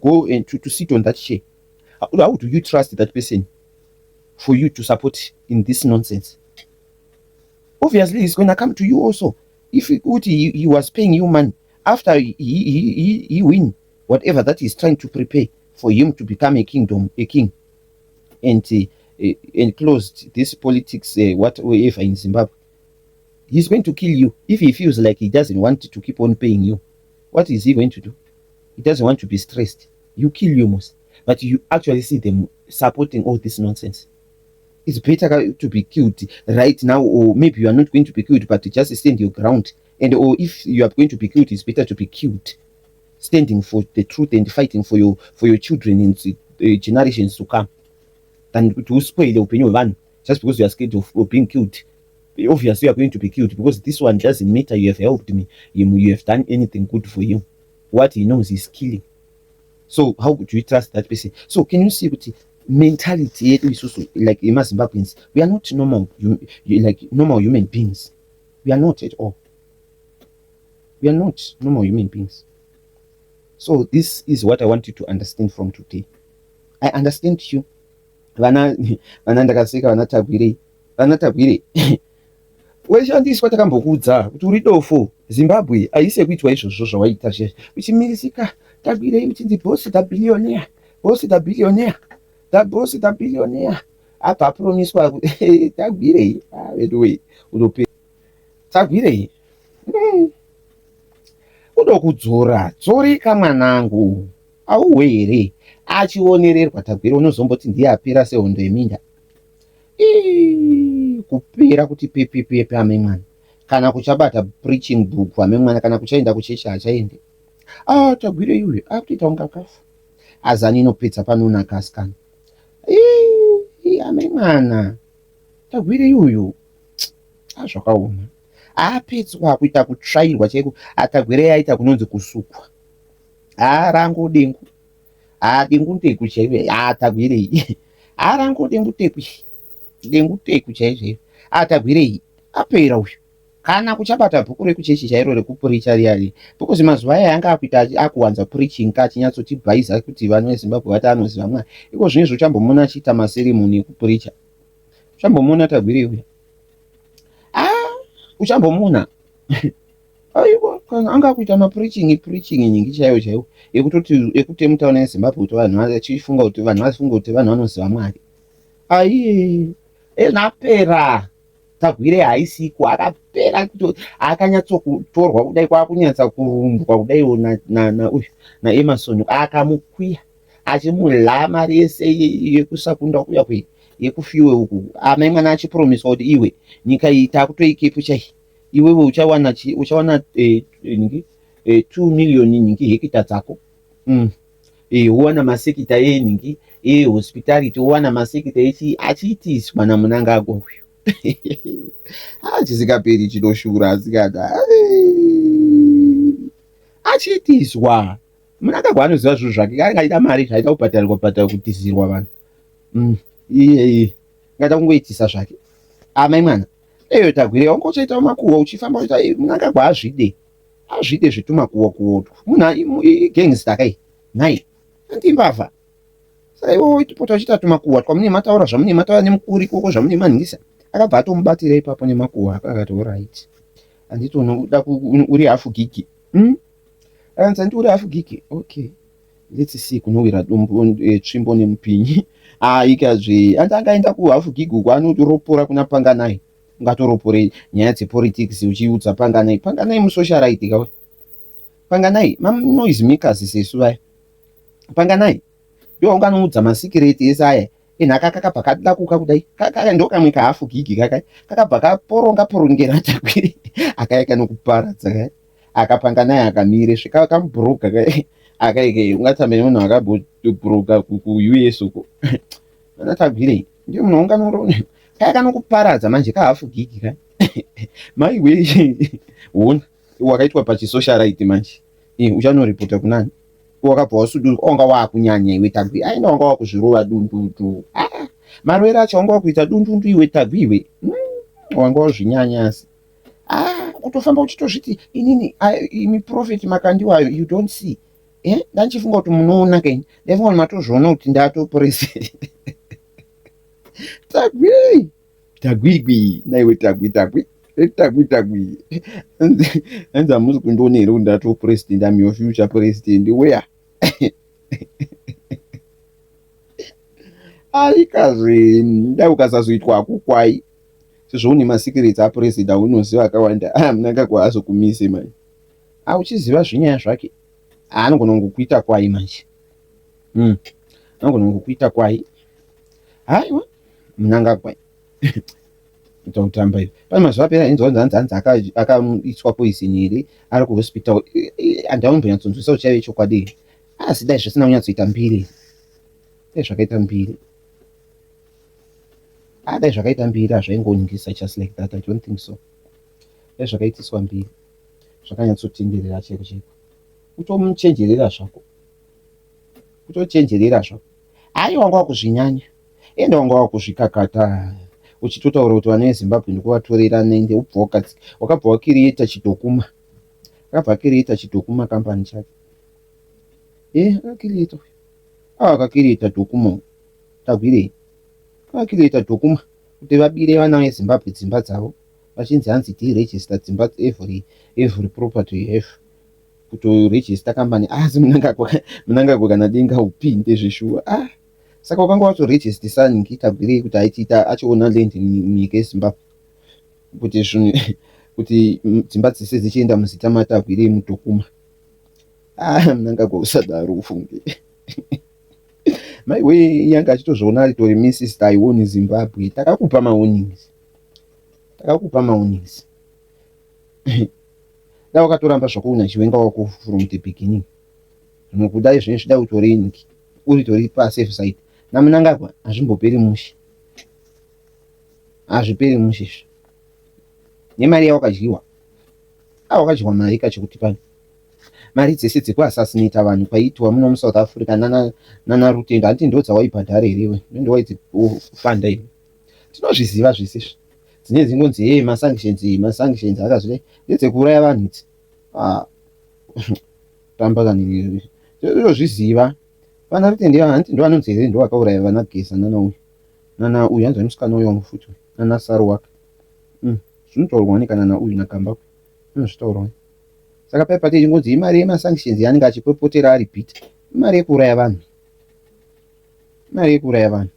Speaker 1: go and to sit on that chair? How do you trust that person for you to support in this nonsense? Obviously, he's going to come to you also. If he was paying you money after he win whatever that he's trying to prepare for him to become a king, and closed this politics, whatever in Zimbabwe, he's going to kill you. If he feels like he doesn't want to keep on paying you, what is he going to do? He doesn't want to be stressed. You kill you most, but you actually see them supporting all this nonsense. It's better to be killed right now, or maybe you are not going to be killed, but to just stand your ground. And or if you are going to be killed, it's better to be killed, standing for the truth and fighting for your children in the generations to come, than to spoil the opinion of one just because you are scared of being killed. Obviously, you are going to be killed because this one doesn't matter. You have helped me. You have done anything good for him. What he knows is killing. So how would you trust that person? So can you see what mentality is also like in Zimbabweans? We are not normal, like normal human beings. We are not at all. We are not normal human beings. So this is what I want you to understand from today. I understand you. Vana ndakaseka vanatagwirei weshandiswa takambokuudza kuti uri dofo. Zimbabwe haisi kuitwa izvozvo zvawaita zvezvo uchimirisika. Tagwirei uchinzi bosi the billionaire, bosi the billionaire, the bosi the billionaire. Apa promiswa tagwirei wewe unope tagwirei unokudzora dzoreka mwanangu auwe here achionererwa. Tagwirei unozomboti ndiye apera sehondo yeminda kupera kuti pepepepe ame mwana, kana kuchabata preaching book ame mwana, kana kuchaenda kuchechi hachaende. Tagwirei iyoyo akutoita unga kafa azani inopedza panonaka asikana. Ame mwana Tagwirei iyoyo zvakaoma. Apedzwa kuita kutsvairwa chaiko. Tagwirei aita kunonzi kusukwa. Rango dengu dengu nteku chaive. Tagwirei rango dengu teku chaizvo. Tagwirei apera uyu. Kana kuchabata bhuku rekuchechi chairo rekupuricha riyari, because mazuva aya anga akuita akuwanza preaching achinyatsoti bhaiza kuti vanhu veZimbabwe vati anoziva Mwari. Iko zvinezvi uchambomuna achiita maseremoni ekupuricha. Uchambomuna Tagwirei uya. Uchambomuna. Aiwa, kana anga kuita preaching nyingi chaiyo ekuti mutaona yeZimbabwe kuti vanhu vachifunga kuti vanhu vafunga kuti vanhu vanoziva Mwari. Napera. Tagwirei haisiko, akapera kuti akanyatsokutorwa kudai, kwakunyatsa kurumbwa kudai naEmerson akamukwiya achimudla mari yese yekusakunda kuya yekufiwe uku. Amai mwana achipromiswa kuti iwe nyika iyi takutoikepo chai, iwewe uchawana 2 million nyingi hekita dzako. Uwana masekita eningi hospitality, uwana masekita echi achiitiswa namunangagwa uyu. Chisingaperi chinoshura asikada achiitiswa. Munangagwa anoziva zvinhu zvake, angaida mari zvaida kubhadharirwa kutizirwa vanhu. Ngaita kungoitisa zvake. Amai mwana eyo Tagwirei wangochaita makuhwa uchifamba uchiita Munangagwa azvide zvitumakuhwa kuhwa munhu igangster kai nhai andimbavha. Saka iwo itipota uchiita tumakuhwa twamune mataura zvamune mataura nemukuri koko zvamune manhingisa. Akabva atomubatira ipapo nemakuhwa akati alright, anditi unoda uri hafu gigi. Akanzi anditi uri hafu gigi. Okay, let's see kunowira dombo tsvimbo nemupinyi. Ikazve angaenda kuhafu gigi uko anotoropora kuna Panganai. Ungatoropore nyaya dzepolitics uchiudza Panganai musocialite kawe. Panganai noise makers sesu vaya. Panganai ndiwo unganoudza masikireti ese aya. Enhaka kakabva kadakuka kudai ndo kamwe kahafu gigi kakabva kaporongera Tagwirei akaika nokuparadza kai. Akapanganai akamire svika kamubhuroka kai akaike ungatambe munhu akabhuroka kuUS uko. Ana Tagwirei ndiye munhu kanokuparadza manje kahafu gigi ka maiwe ona wakaitwa pachisocialite manje uchanoripota kunani wakabva wasuduruka wanga wakunyanya iwe tagwi aina wanga wakuzvirova dundundu marwere acho wanga wakuita dundundu iwe tagwi iwe wanga wazvinyanya asi kutofamba uchitozviti inini imi profit makandiwayo you don't see ndandichifunga kuti munoona kaini ndaifunga kuti matozviona kuti ndatopresident tagwigwi naiwe tagwi anzi hamusi kundiona here kuti ndatopresident am your future president where aikazve dai ukasazoitwa kukwai sezvoune masekireti apuresident aunoziva akawanda munangagwa azokumise manje uchiziva zvinyaya zvake anogona kungokuita kwai manje anogona kungokuita kwai haiwa munangagwa kutamba ivo pane mazuva apera inzwanzanzi akaiswa poison here ari kuhospital andaumbonyatsonzwisa kuti chaive chokwadi asi dai zvisina kunyatsoita mbiri dai zvakaita mbiri dai zvakaita mbiri hazvaingoningisa just like that I don't think so dai zvakaitiswa mbiri zvakanyatsotenderera cheko cheko kutomuchenjerera zvako hai wanga wakuzvinyanya ende wanga wakuzvikakata uchitotaura kuti vana vezimbabwe ndikuvatorera nende ubva wakabva wakirieta chidhokuma kampani chake akakirieta dhokuma tagwirei akakirieta dhokuma kuti vabire vana vezimbabwe dzimba dzavo vachinzi hanzi tiregister dzimba every property you have kutoregister kampani asi munangagwa kana denga upi ndezveshuwa saka wakanga watoregistisa nikitagwirei kuti aitiita achiona land munyika yezimbabwe kuti dzimba dzese dzichienda muzita matagwirei mudhokuma munangagwa usadaro ufunge maiwe yanga achitozviona ari tori mrs taiwoni zimbabwe takakupa maonings da wakatoramba zvakuuna chivenga wako from the beginning zvimwe kudai zvine zvida utoreniki uri tori pasafe side namunangagwa hazvimboperi mushe hazviperi mushe nemari yawakadyiwa wakadyiwa mari kachekuti pano mari dzese dzekuasasinata vanhu kwaiitwa muno muSouth Africa nana Rutendo handiti ndo dzawaibhadhara here ndowaifanda iwe tinozviziva zvisizvo dzine dzingonzi masanctions akazvile ndedzekuuraya vanhu idzi tamba kanini tinozviziva vana Rutendo handiti ndo vanonzi here ndo vakauraya vana Gesa nana uyu hanzi musikana uyo wangu futi nana Saruwaka zvinotaurwa nekana nauyu nakamba zvinotaurwa saka paipa tichingonzi imari yemasanctions yaanenge achipopotera ari bhiti imari yekuuraya vanhu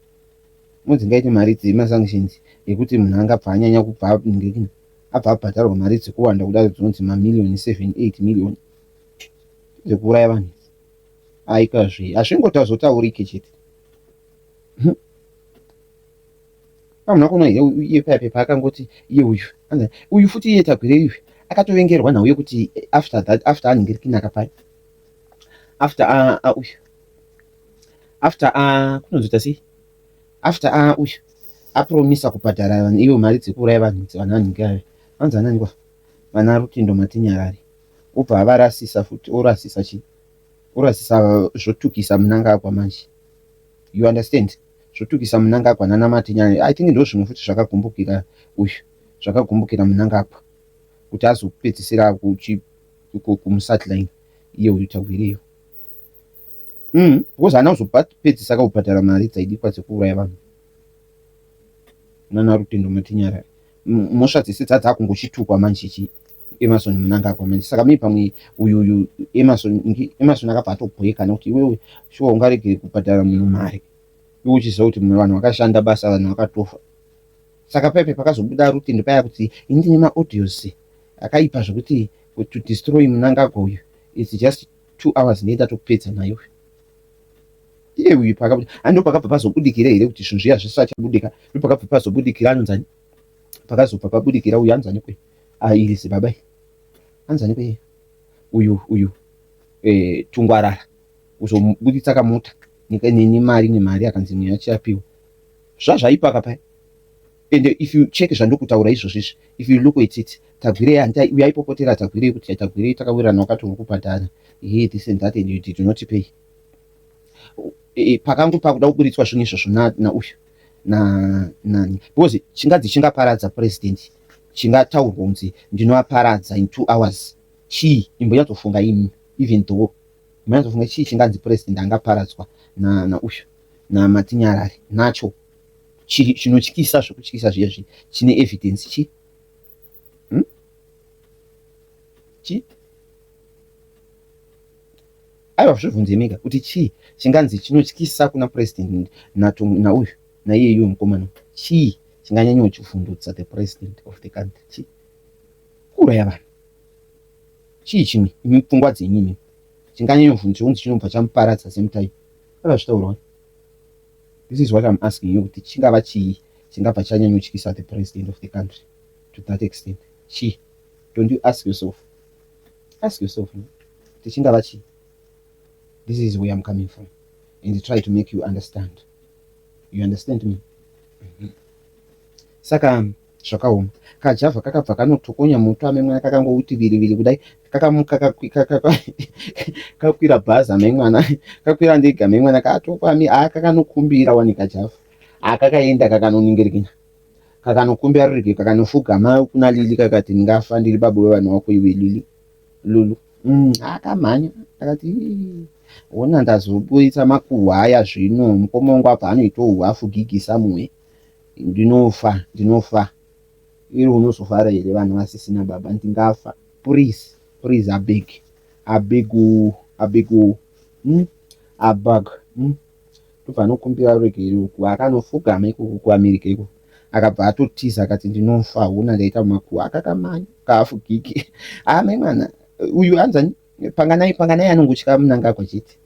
Speaker 1: modzingaiti mari dzemasanctions yekuti munhu angabva anyanya kubva abva abhadharwa mari dzekuwanda kudaro dzinonzi mamiliyoni 7-8 miliyoni dzekuuraya vanhu aikazve hazvingotazotaurike chete pamuna kuona iye paipepa akangoti iye uyu futi iye tagwirei uyu akatovengerwa nhau yekuti after anenge rikinaka pai kunonzota sei after uyu apromisa kubhadhara iwo mari dzekuuraya vanhu vana anenge vanzi ananikwa vana Rutendo Matinyarari ubva avarasisa futi orasisa zvotukisa munangagwa manje you understand zvotukisa munangagwa nana Matinyarari I think ndo zvimwe futi zvakagumbukira munangagwa kuti azopedzisira kumusatline iye uyu tagwireyo because haana kuzopedzisa kaubhadhara mari dzaidikwa dzekuuraya vanhu nana Rutendo Matinyarari mhosva dzese dzadzakungochitukwa manje Emerson Mnangagwa manje saka mimi pamwe uyu Emerson akabva atobheka nokuti iwewe shuwa ungaregere kubhadhara munhu mari uchiziva kuti mumwe vanhu vakashanda basa vanhu vakatofa saka paipe pakazobuda Rutendo paya kuti indine maaudios akaipa zvokuti to destroy Mnangagwa uyu it's just 2 hours nenda tokupedza nayo iye uyu ando pakabva pazobudikira here kuti zvinhu zviya zvisachabudika ndopakabva pazobudikira anonzani pakazobva pabudikira uyu anzani kwe Irisi babai anzani kwe uyu Tungwarara kuzobuditsa kamuta nemari akanzi mweya chiapiwa zvazvaipaka paya and if you check zvandokutaura izvozvizvi, if you look at it, Tagwire uyaipopotera Tagwire kuti Tagwire takawirana wakati uri kubhadhara, this and that and you did not pay. Pakangu pakuda kuburitswa zvinhu izvozvo nauyu nani, because chingadzi chingaparadza president, chingataurwa kunzi ndinoaparadza in 2 hours. Chii imbonyatsofunga imi, even though imbonyatsofunga chii chinganzi president angaparadzwa nauyu naMatinyarare nacho chinotyisa zvokutyisa zviyezvi, chine evidence chi aiwa zvibvunze mega kuti chii chinganzi chinotyisa kuna president nauyu naiyeyuyo mukomana, chii chinganyanyawo chivhundutsa the president of the country, chii kuuraya vanhu, chii chimwe imi pfungwa dzenyimi chinganyanyovhundutsa kunzi chinobva chamuparadza same time, akazvitaurwa. This is what I'm asking you, kuti chingava chii chingabva chanyanyotyisa the president of the country to that extent, chii? Don't you ask yourself kuti chingava chii? This is where I'm coming from and try to make you understand. You understand me? Saka zvakaoma kajavha kakabva kanotokonya moto amemwana kakangouti viriviri kudai, kakwira bhazi amemwana, kakwira ndege amemwana, katopami kakanokumbira wani kajavha akakaenda kakanoningirikina, kakanokumbira rurike, kakanofugama kuna Lili kakati ndingafa ndiri baba wevanhu wako iwe Lili Lulu. Akamhanya akati ona ndazoboita makuhwa aya zvino, mukoma wangu abva anoita uhafu gigi samwe, ndinofa iri unozofara here vanhu vasisina baba, ndingafa, please abeg tobva anokumbira rureke iroku, akanofugama ikoko kuAmerica iko, akabva atotiza akati ndinofa, ona ndaita makuhwa, akakamhanya kahafu gigi. Mwana uyu anzani panganai anongotya Mnangagwa chete.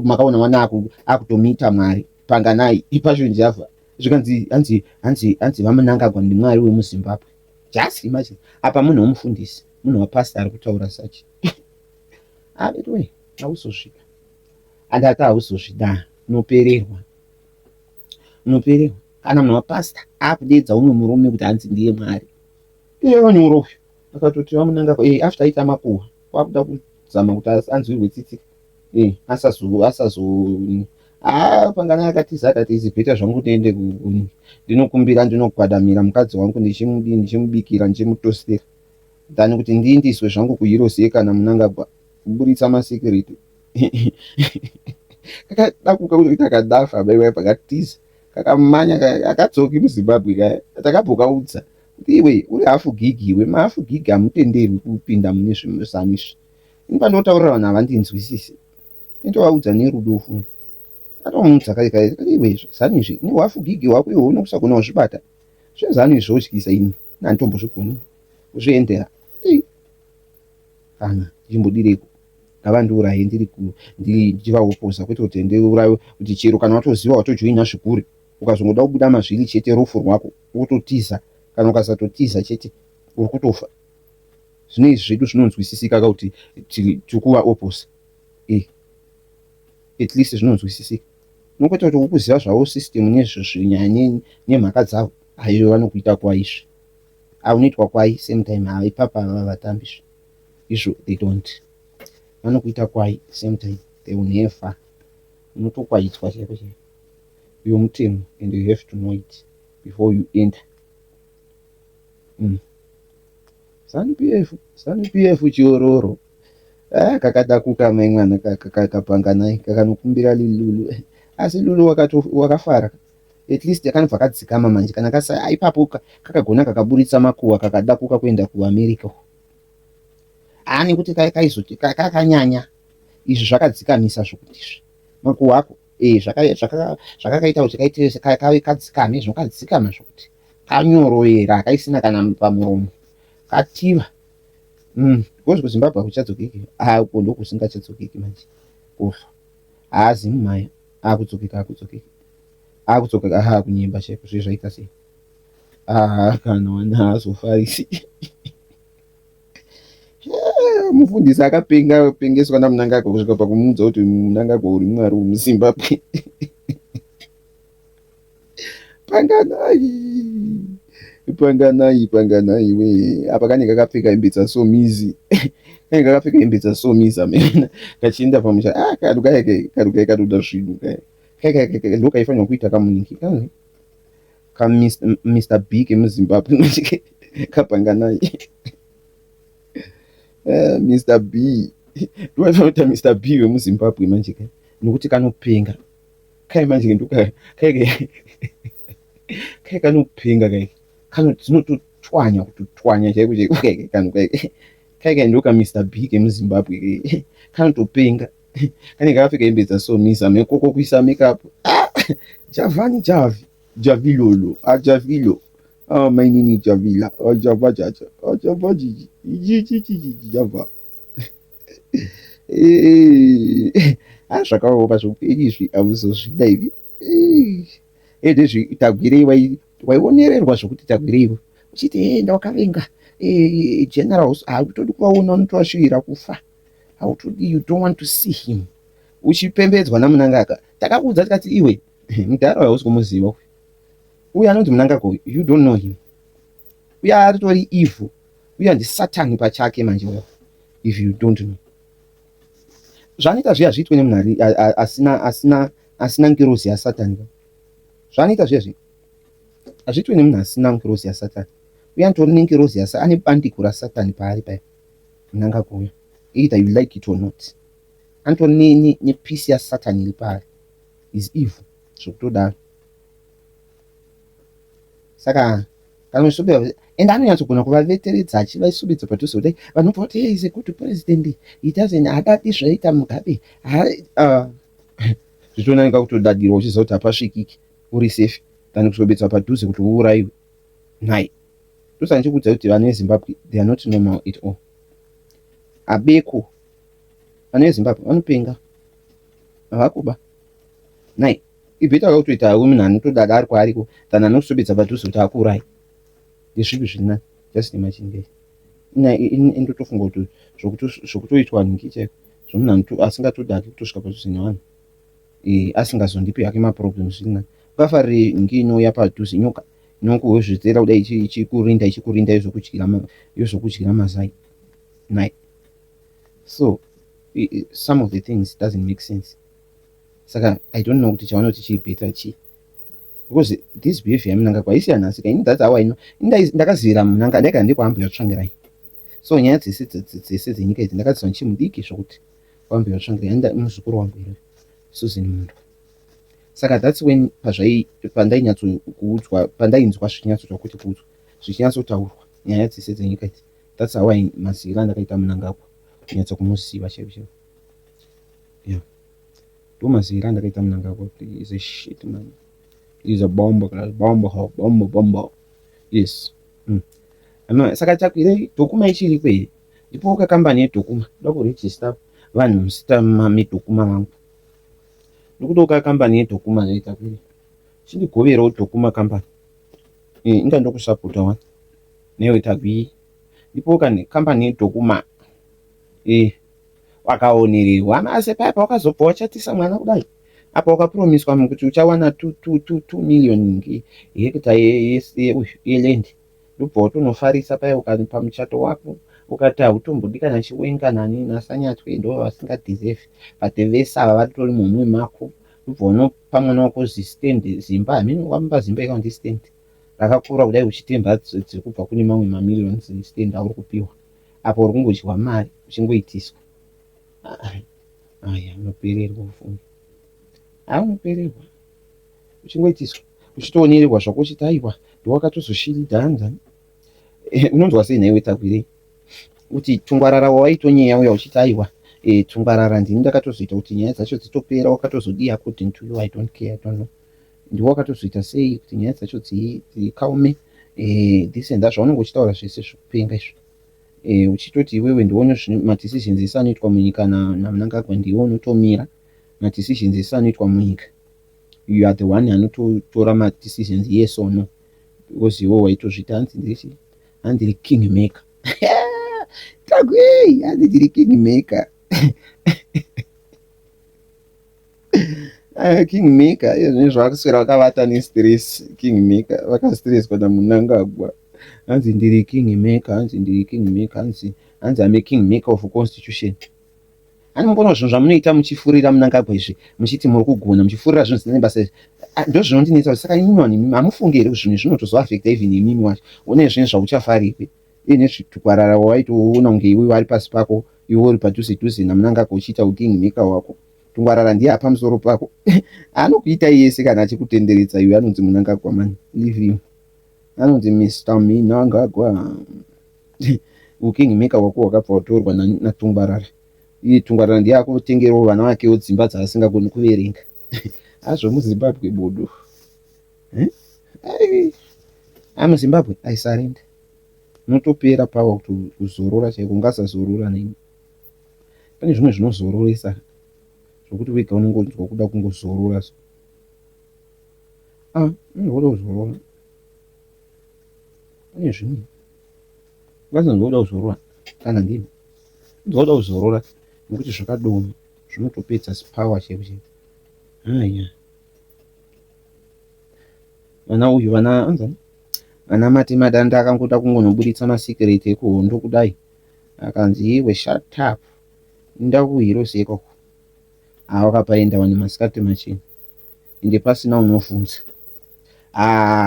Speaker 1: Makaona mwana akutomita Mwari panganai ipacho njavha zvikanzi hanzi vaMnangagwa ndimwari wemuZimbabwe. Just imagine, apa munhu womufundisi, munhu wapastor ari kutaura sachi. Betwe hauzosvika, andati hauzosvida, unopererwa kana munhu wapastor akudedza umwe murume kuti hanzi ndiye Mwari. Wanyoro uyu akatoti vaMnangagwa after aita makuhwa wakuda kuzama kuti anzwirwe tsitsi, panganai akatiza akati izibheta zvangu ndiende ndinokumbira, ndinogwadamira mukadzi wangu, ndichimubikira, ndichimutositera than kuti ndiindiswe zvangu kuHeroes kana Mnangagwa kuburitsa masekereti. Kakadakuka kuti akadafa baibai pakatiza, kakamhanya akadzoki muZimbabwe kaya, takabhokaudza kuti iwe uri hafu gigi, iwe mahafu gigi hamutenderwi kupinda mune zvimusanizvi. Inopandotaurira vanhu havandinzwisisi, inotovaudza nerudo funga, atomutsa kaikai, iwe zanizvi ni hafu gigi wako iwe unokusagona kuzvibata zvezanu izvotyisa ini nanditombozvigoni kuzviendera. Kana ndimbodireko ngavandiuraye ndichivaopoza, kwete kuti ndiurayiwe, kuti chero kana watoziva watojoina zvikuri, ukazongoda kubuda mazviri chete rufu rwako wototiza, kana ukasatotiza chete uri kutofa. Zvino izvi zvedu zvinonzwisisika kuti tikuva oposa, at least zvinonzwisisika. Nokwete kuti ukuziva zvavo system nezvinyanya nemhaka dzavo, aiyo vanokuita kwaizvi, aunoitwa kwai same time ipapa havatambizvi izvo, they don't, vanokuita kwai same time, they will never, unotokwaitwa chaipo chaipo yomutemo, and you have to know it before you enter. ZANU-PF chiororo kakadakuka maimwana kakapanganai kakanokumbira Lulu, asi Lulu wakafara, at least yakanobva kadzikama manje, kana kasa ipapo kakagona kakaburitsa makuhwa kakadakuka kuenda kuAmerica. Nekuti kaizoti kakanyanya izvi zvakadzikamisa zvokutizvi makuhwa ako zvakakaita kuti kave kadzikame, zvinokadzikama zvokuti kanyorovera kaisina kana pamuromo, kativa. Because kuZimbabwe hakuchadzokeki, uko ndokusingachadzokeki manje, kufa haazi mumhaya, akudzokeka kunyemba chaiko, zvezvaita sei, kana wana haazofarisi. Mufundisi akapengeswa naMnangagwa kusvika pakumuudza kuti Mnangagwa uri mwari wemuZimbabwe. panganai we apa kanenge kakapfeka hembe dzasomizi kanenge kakapfeka hembe dzasomizi amena kachienda pamusha karukai karoda zvinhu ndo kaifanirwa kuita kamuniki ka Mr B kemuzimbabwe kapanganai Mr B ndoaifanira kuita Mr B wemuzimbabwe manje nokuti kanopenga kai manje kai kanopenga dzinototwanya kutotwanya chaiko chaiko kai ndo ka Mr B kemuzimbabwe kanotopenga kanenge kakapfeka hembe dzasomisa mekoko kuisa makeup javani javilolo javilo mainini javila java jaja java jiji java zvakaoma zvoupenyu izvi hamuzozvida ivi ndezvi tagwirei waionererwa zvokuti tagwirei uchiti ndawakavenga general hautodi kuvaona unotovashuvira kufa hautodi, you don't want to see him uchipembedzwa namunangagwa takakuudza tikati iwe mudhara hausi kumuziva uyu anonzi munangagwa you don't know him uya aritori evil uya ndisatani pachake manje if you don't know zvanoita zviya zviitwe nemunhu asina ngirozi yasatani zvanoita zviya zvi hazviitwe nemunhu asina ngirozi yasatani uya antori nengirozi ane bandiko rasatani paari paya munangagwa uya either you like it or not antori nepisi yasatani iri paari is evil zvokutodaro saka and anonyatsogona kuvaveteredza achivaisubidza padhuze kudai vanobva kuti is a good president hadadi zvaita mugabe zvitonanga kutodadirwa uchiziva kuti hapasvikiki uri safe tani kusobetswa padhuze kuti uurayiwe nhai ndosaka ndichikuudza kuti vana vezimbabwe they are not normal at all abeko vana vezimbabwe vanopenga havakuba nhai ibheta kakutoita munhu anotodada ari kwaariko than anokusobedza padhuze kuti akuurayi ndezvipi zviri nani just imagine ndotofunga kuti zvokutoitwa nhingi chaiko zvomunhu asingatodaki kutosvika padhuze nevanhu asingazondipi hake maproblems zviri nani ukafarire nhingi inouya padhuze nyoka inokuhwezvetsera kudai ichikurinda yozokudyira mazai nai so some of the things doesn't make sense saka I don't know kuti chavanoti chiri better chii because this behavior yamunangagwa haisi yanhasi ini that's how I know ndakazivira munanga ndaigara ndekuambira tsvangirai so nyaya dzese dzenyika idzi ndakadziva ndichimudiki zvokuti kuambira tsvangirai muzukuru wangu iri Susan Mundu saka that's when pandainzwa zvichinyatsota kuti kuudzwa zvichinyatsotaurwa nyaya dzese dzenyika idzi that's how mazivira ndakaita munangagwa kunyatsa kumuziva chaivo chaivo yeah ndo mazivira ndakaita munangagwa kuti is a shit man is a bomb yes saka takwirei dhokuma ichiri kwei ndipoka kambani yedhokuma ndoda kurejista vanhu musita medhokuma vangu ndokudoka kambani yedhokuma naitakwirei chindigoverawo dhokuma kambani inga ndokusapota wani newe tagwii ndipoka kambani yedhokuma wakaonererwa asi paipa wakazobva wachatisa mwana kudai apa wakapromiswa kuti uchawana 2 million hekta yeland ndobva watonofarisa paya ukanipa muchato wako ukati hautombodi kana chiwenga nani nasanyatwe ndo vasingadeserve but vese ava vatori mumwe mako ndobva unopa mwana wako zistand zimba hamini wamupa zimba ikaundi stand rakakura kudai uchitemba dziri kubva kune mamwe mamillions stand auri kupiwa apa uri kungodyiwa mari uchingoitiswa aya unopererwa ufungi unopererwa uchingoitiswa uchitoonererwa zvako uchiti aiwa ndiwakatozoshiridha hanzani unonzwa sei naiwe tagwirei kuti tungwarara wawaitonyeya uya uchiti aiwa tungwarara ndini ndakatozoita kuti nyaya dzacho dzitopera wakatozodii according to you I don't care I don't know ndiwo wakatozoita sei kuti nyaya dzacho dzikaume this and that zvaunenge uchitaura zvese zvekupenga izvo uchitoti iwewe ndione madecisions ese anoitwa munyika namunangagwa ndiwo unotomira madecisions ese anoitwa munyika you are the one anototora madecisions yes or no because iwo waitozvita handiri king maker tagwei handiri king maker Kingmaker izvoni zvakaswera vakavata nestress. Kingmaker vakastresswa naMnangagwa. Hanzi ndiri kingmaker, hanzi ndiri kingmaker, hanzi ame kingmaker of constitution. Anombona zvinhu zvamunoita muchifurira Mnangagwa izvi, muchiti muri kugona, muchifurira zvinhu zvisina basa. Ndo zvinondinetsa. Saka imimi vanhu hamufungi here zvinhu zvinotozoafekta even imimi wacho. Une zvinhu zvauchafaripi ine zvitukwarara waitoona kunge iwe vari pasi pako, iwe uri padhuze dhuze naMnangagwa uchiita ukingmaker wako. Tungwarara ndiye apamusoro pako. Anokuita yese kana achikutenderedza iwe. Anonzi Mnangagwa mani, leave him. Anonzi Mr. Mnangagwa. Ukingmaker wako wakabva watorwa naTungwarara. Iye Tungwarara ndiye akutengerawo vana vakewo dzimba dzaasingagoni kuverenga. Azvo muZimbabwe bodo. AmuZimbabwe aisarenda. Unotopera pawa kuti kuzorora chaiko, ungasazorora nemi. Pane zvimwe zvinozororesa zvokuti wega unongonzwa kuda kungozorora. Unoda kuzorora. Pane zvimwe ungasanzwa kuda kuzorora kana ndini. Ndoda kuzorora nokuti zvakadoma zvinotopedza sipawa chaiko. Haya. Vana uyu vana Matimadanda akangoda kungonobuditsa masikireti ekuhondo kudai. Akanzi iwe shut up. Inda kuHeroes ikoko. Wakapaenda vane masikati machena. Ende pasina unovhunza.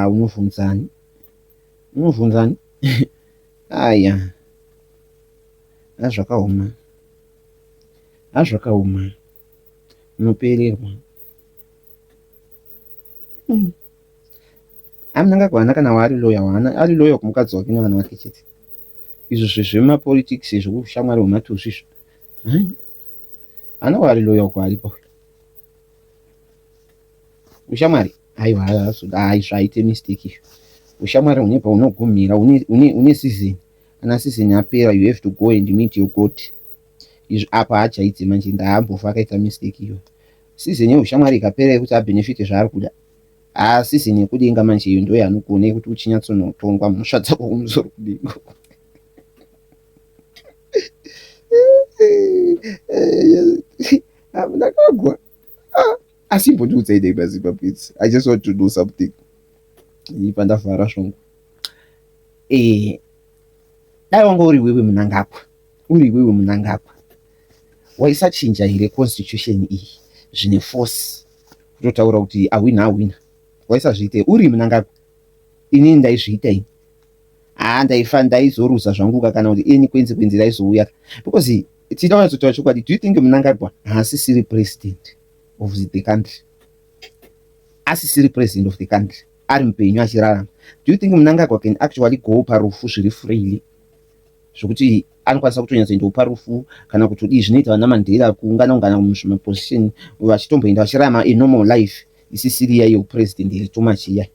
Speaker 1: Unovhunzani? Unovhunzani? Aya. Azvakaoma. Azvakaoma. Unopererwa. Mnangagwa haana kana waari loya, ari loya kumukadzi wake nevana vake chete. Izvo zvemapolitics zvokushamwari hwematusi izvo. Haana waari loya uko aripo. Ushamwari aiwa zvaite mistake izvo. Ushamwari hune paunogumira, une season. Kana season yapera, you have to go and meet your God. Izvo apa hachaite manje, ndaambofa akaita mistake iyo. Season yeushamwari ikapera yekuti abenefite zvaari kuda. Season yekudenga manje iyo ndo yaanogone kuti uchinyatsonotongwa mhosva dzako kumusoro kudenga. Mnangagwa. Asimbondiudza Zimbabwe. I just want to do something. Pandavhara zvongo. Dai wanga uri wewe Mnangagwa. Uri wewe Mnangagwa. Waisachinja here constitution iyi zvine force. Kutotaura kuti awina. Waisazviite uri Mnangagwa. Ini ndaizviita ini. Ndaizoruza zvangu kana kuti any consequence daizouya. Because tida wanatsotaura chokwadi. Do you think Mnangagwa haasisiri president of the country? Asisiri president of the country. Ari mupenyu achirarama. Do you think Mnangagwa can actually go parufu zviri freely? Zvokuti anokwanisa kutonyatsoendawo parufu kana kuti zvinoita vana Mandela kuungana muzvimaposition vachitomboenda vachirarama a normal life isisiri iya yepresident iri too much iya.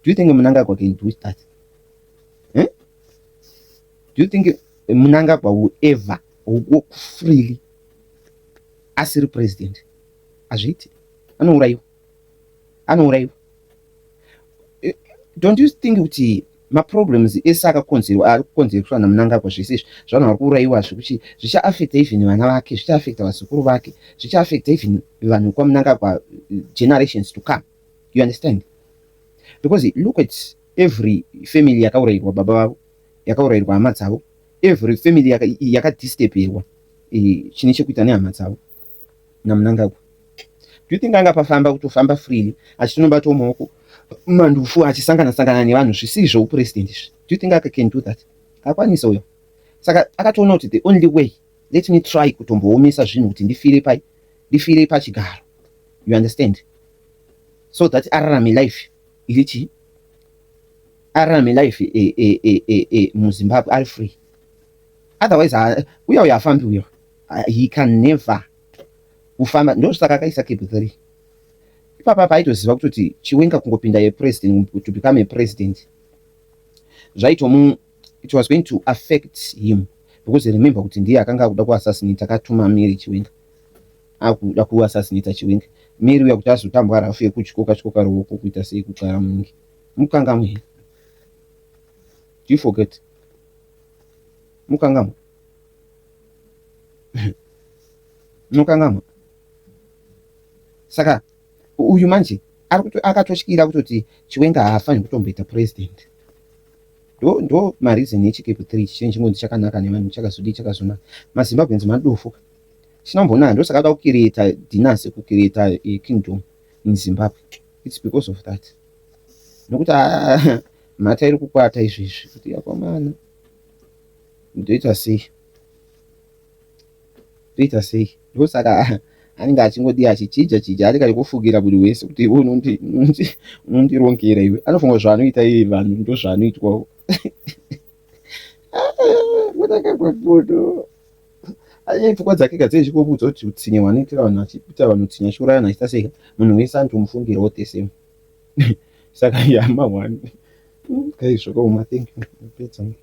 Speaker 1: Do you think Mnangagwa can do that? Do you think Mnangagwa will ever walk freely asiri president? Azviiti. Anourayiwa. Don't you think kuti maproblems ese akakonzerwa naMnangagwa zvese zvanhu ari kuurayiwa zvekuti zvichaafecta even vana vake, zvichaafecta vazukuru vake, zvichaafecta even vanhu kwaMnangagwa generations to come. You understand? Because look at every family yakaurayirwa baba vavo, yakaurayirwa hama dzavo, every family yakadisturberwa chine chekuita nehama dzavo naMnangagwa. Do you think angapafamba kutofamba freely achitonobatawo maoko mandufu achisangana nevanhu zvisiri zveupresident izvi? Do you think I can do that? Akwanisa uyo. Saka akatoona kuti the only way, let me try kutomboomesa zvinhu kuti ndifire pachigaro. You understand? So that ararame life irichi, ararame life muZimbabwe ari free. Otherwise uyo afambi uyo, he can never kufamba. Ndo saka akaisa Cape 3. Ipapa paitoziva kuti Chiwenga kungopinda yepresident to become a president, it was going to affect him. Because remember kuti ndiye akanga akuda kuassassinate, akatuma Mary Chiwenga akuda kuassassinate Chiwenga. Mary uya kuti azotambwa rafu yekuchikoka ruoko kuita sei kugara mungi mukangamwe. Do you forget? Mukangamwe. Mukangamwe. Saka uyu manje akatotyira kutoti Chiwenga haafaniri kutomboita president. Ndo mareason echikepu 3 chinenge chingonzi chakanaka nevanhu chakazodii chakazonaka. MaZimbabweans madufu. Chinambonaka ndosaka ada kukireta dynasty, kukireta kingdom in Zimbabwe. It's because of that. Nokuti mhata iri kukwata izvezvi kuti yakomana ndoita sei ndosaka anenge achingodii achichinja arikari kufugira buri wese kuti iwe unondirongera iwe. Anofunga zvaanoita iye vanhu ndo zvaanoitwawo. Mutakagwagodo anye pfungwa dzake gadzezvikobudza kuti utsinye hwanoitira vanhu achipita vanhu utsinye achiuraya vanhu achiita seka munhu wese anotomufungirawo the same. Saka yama one. Guys, thank you.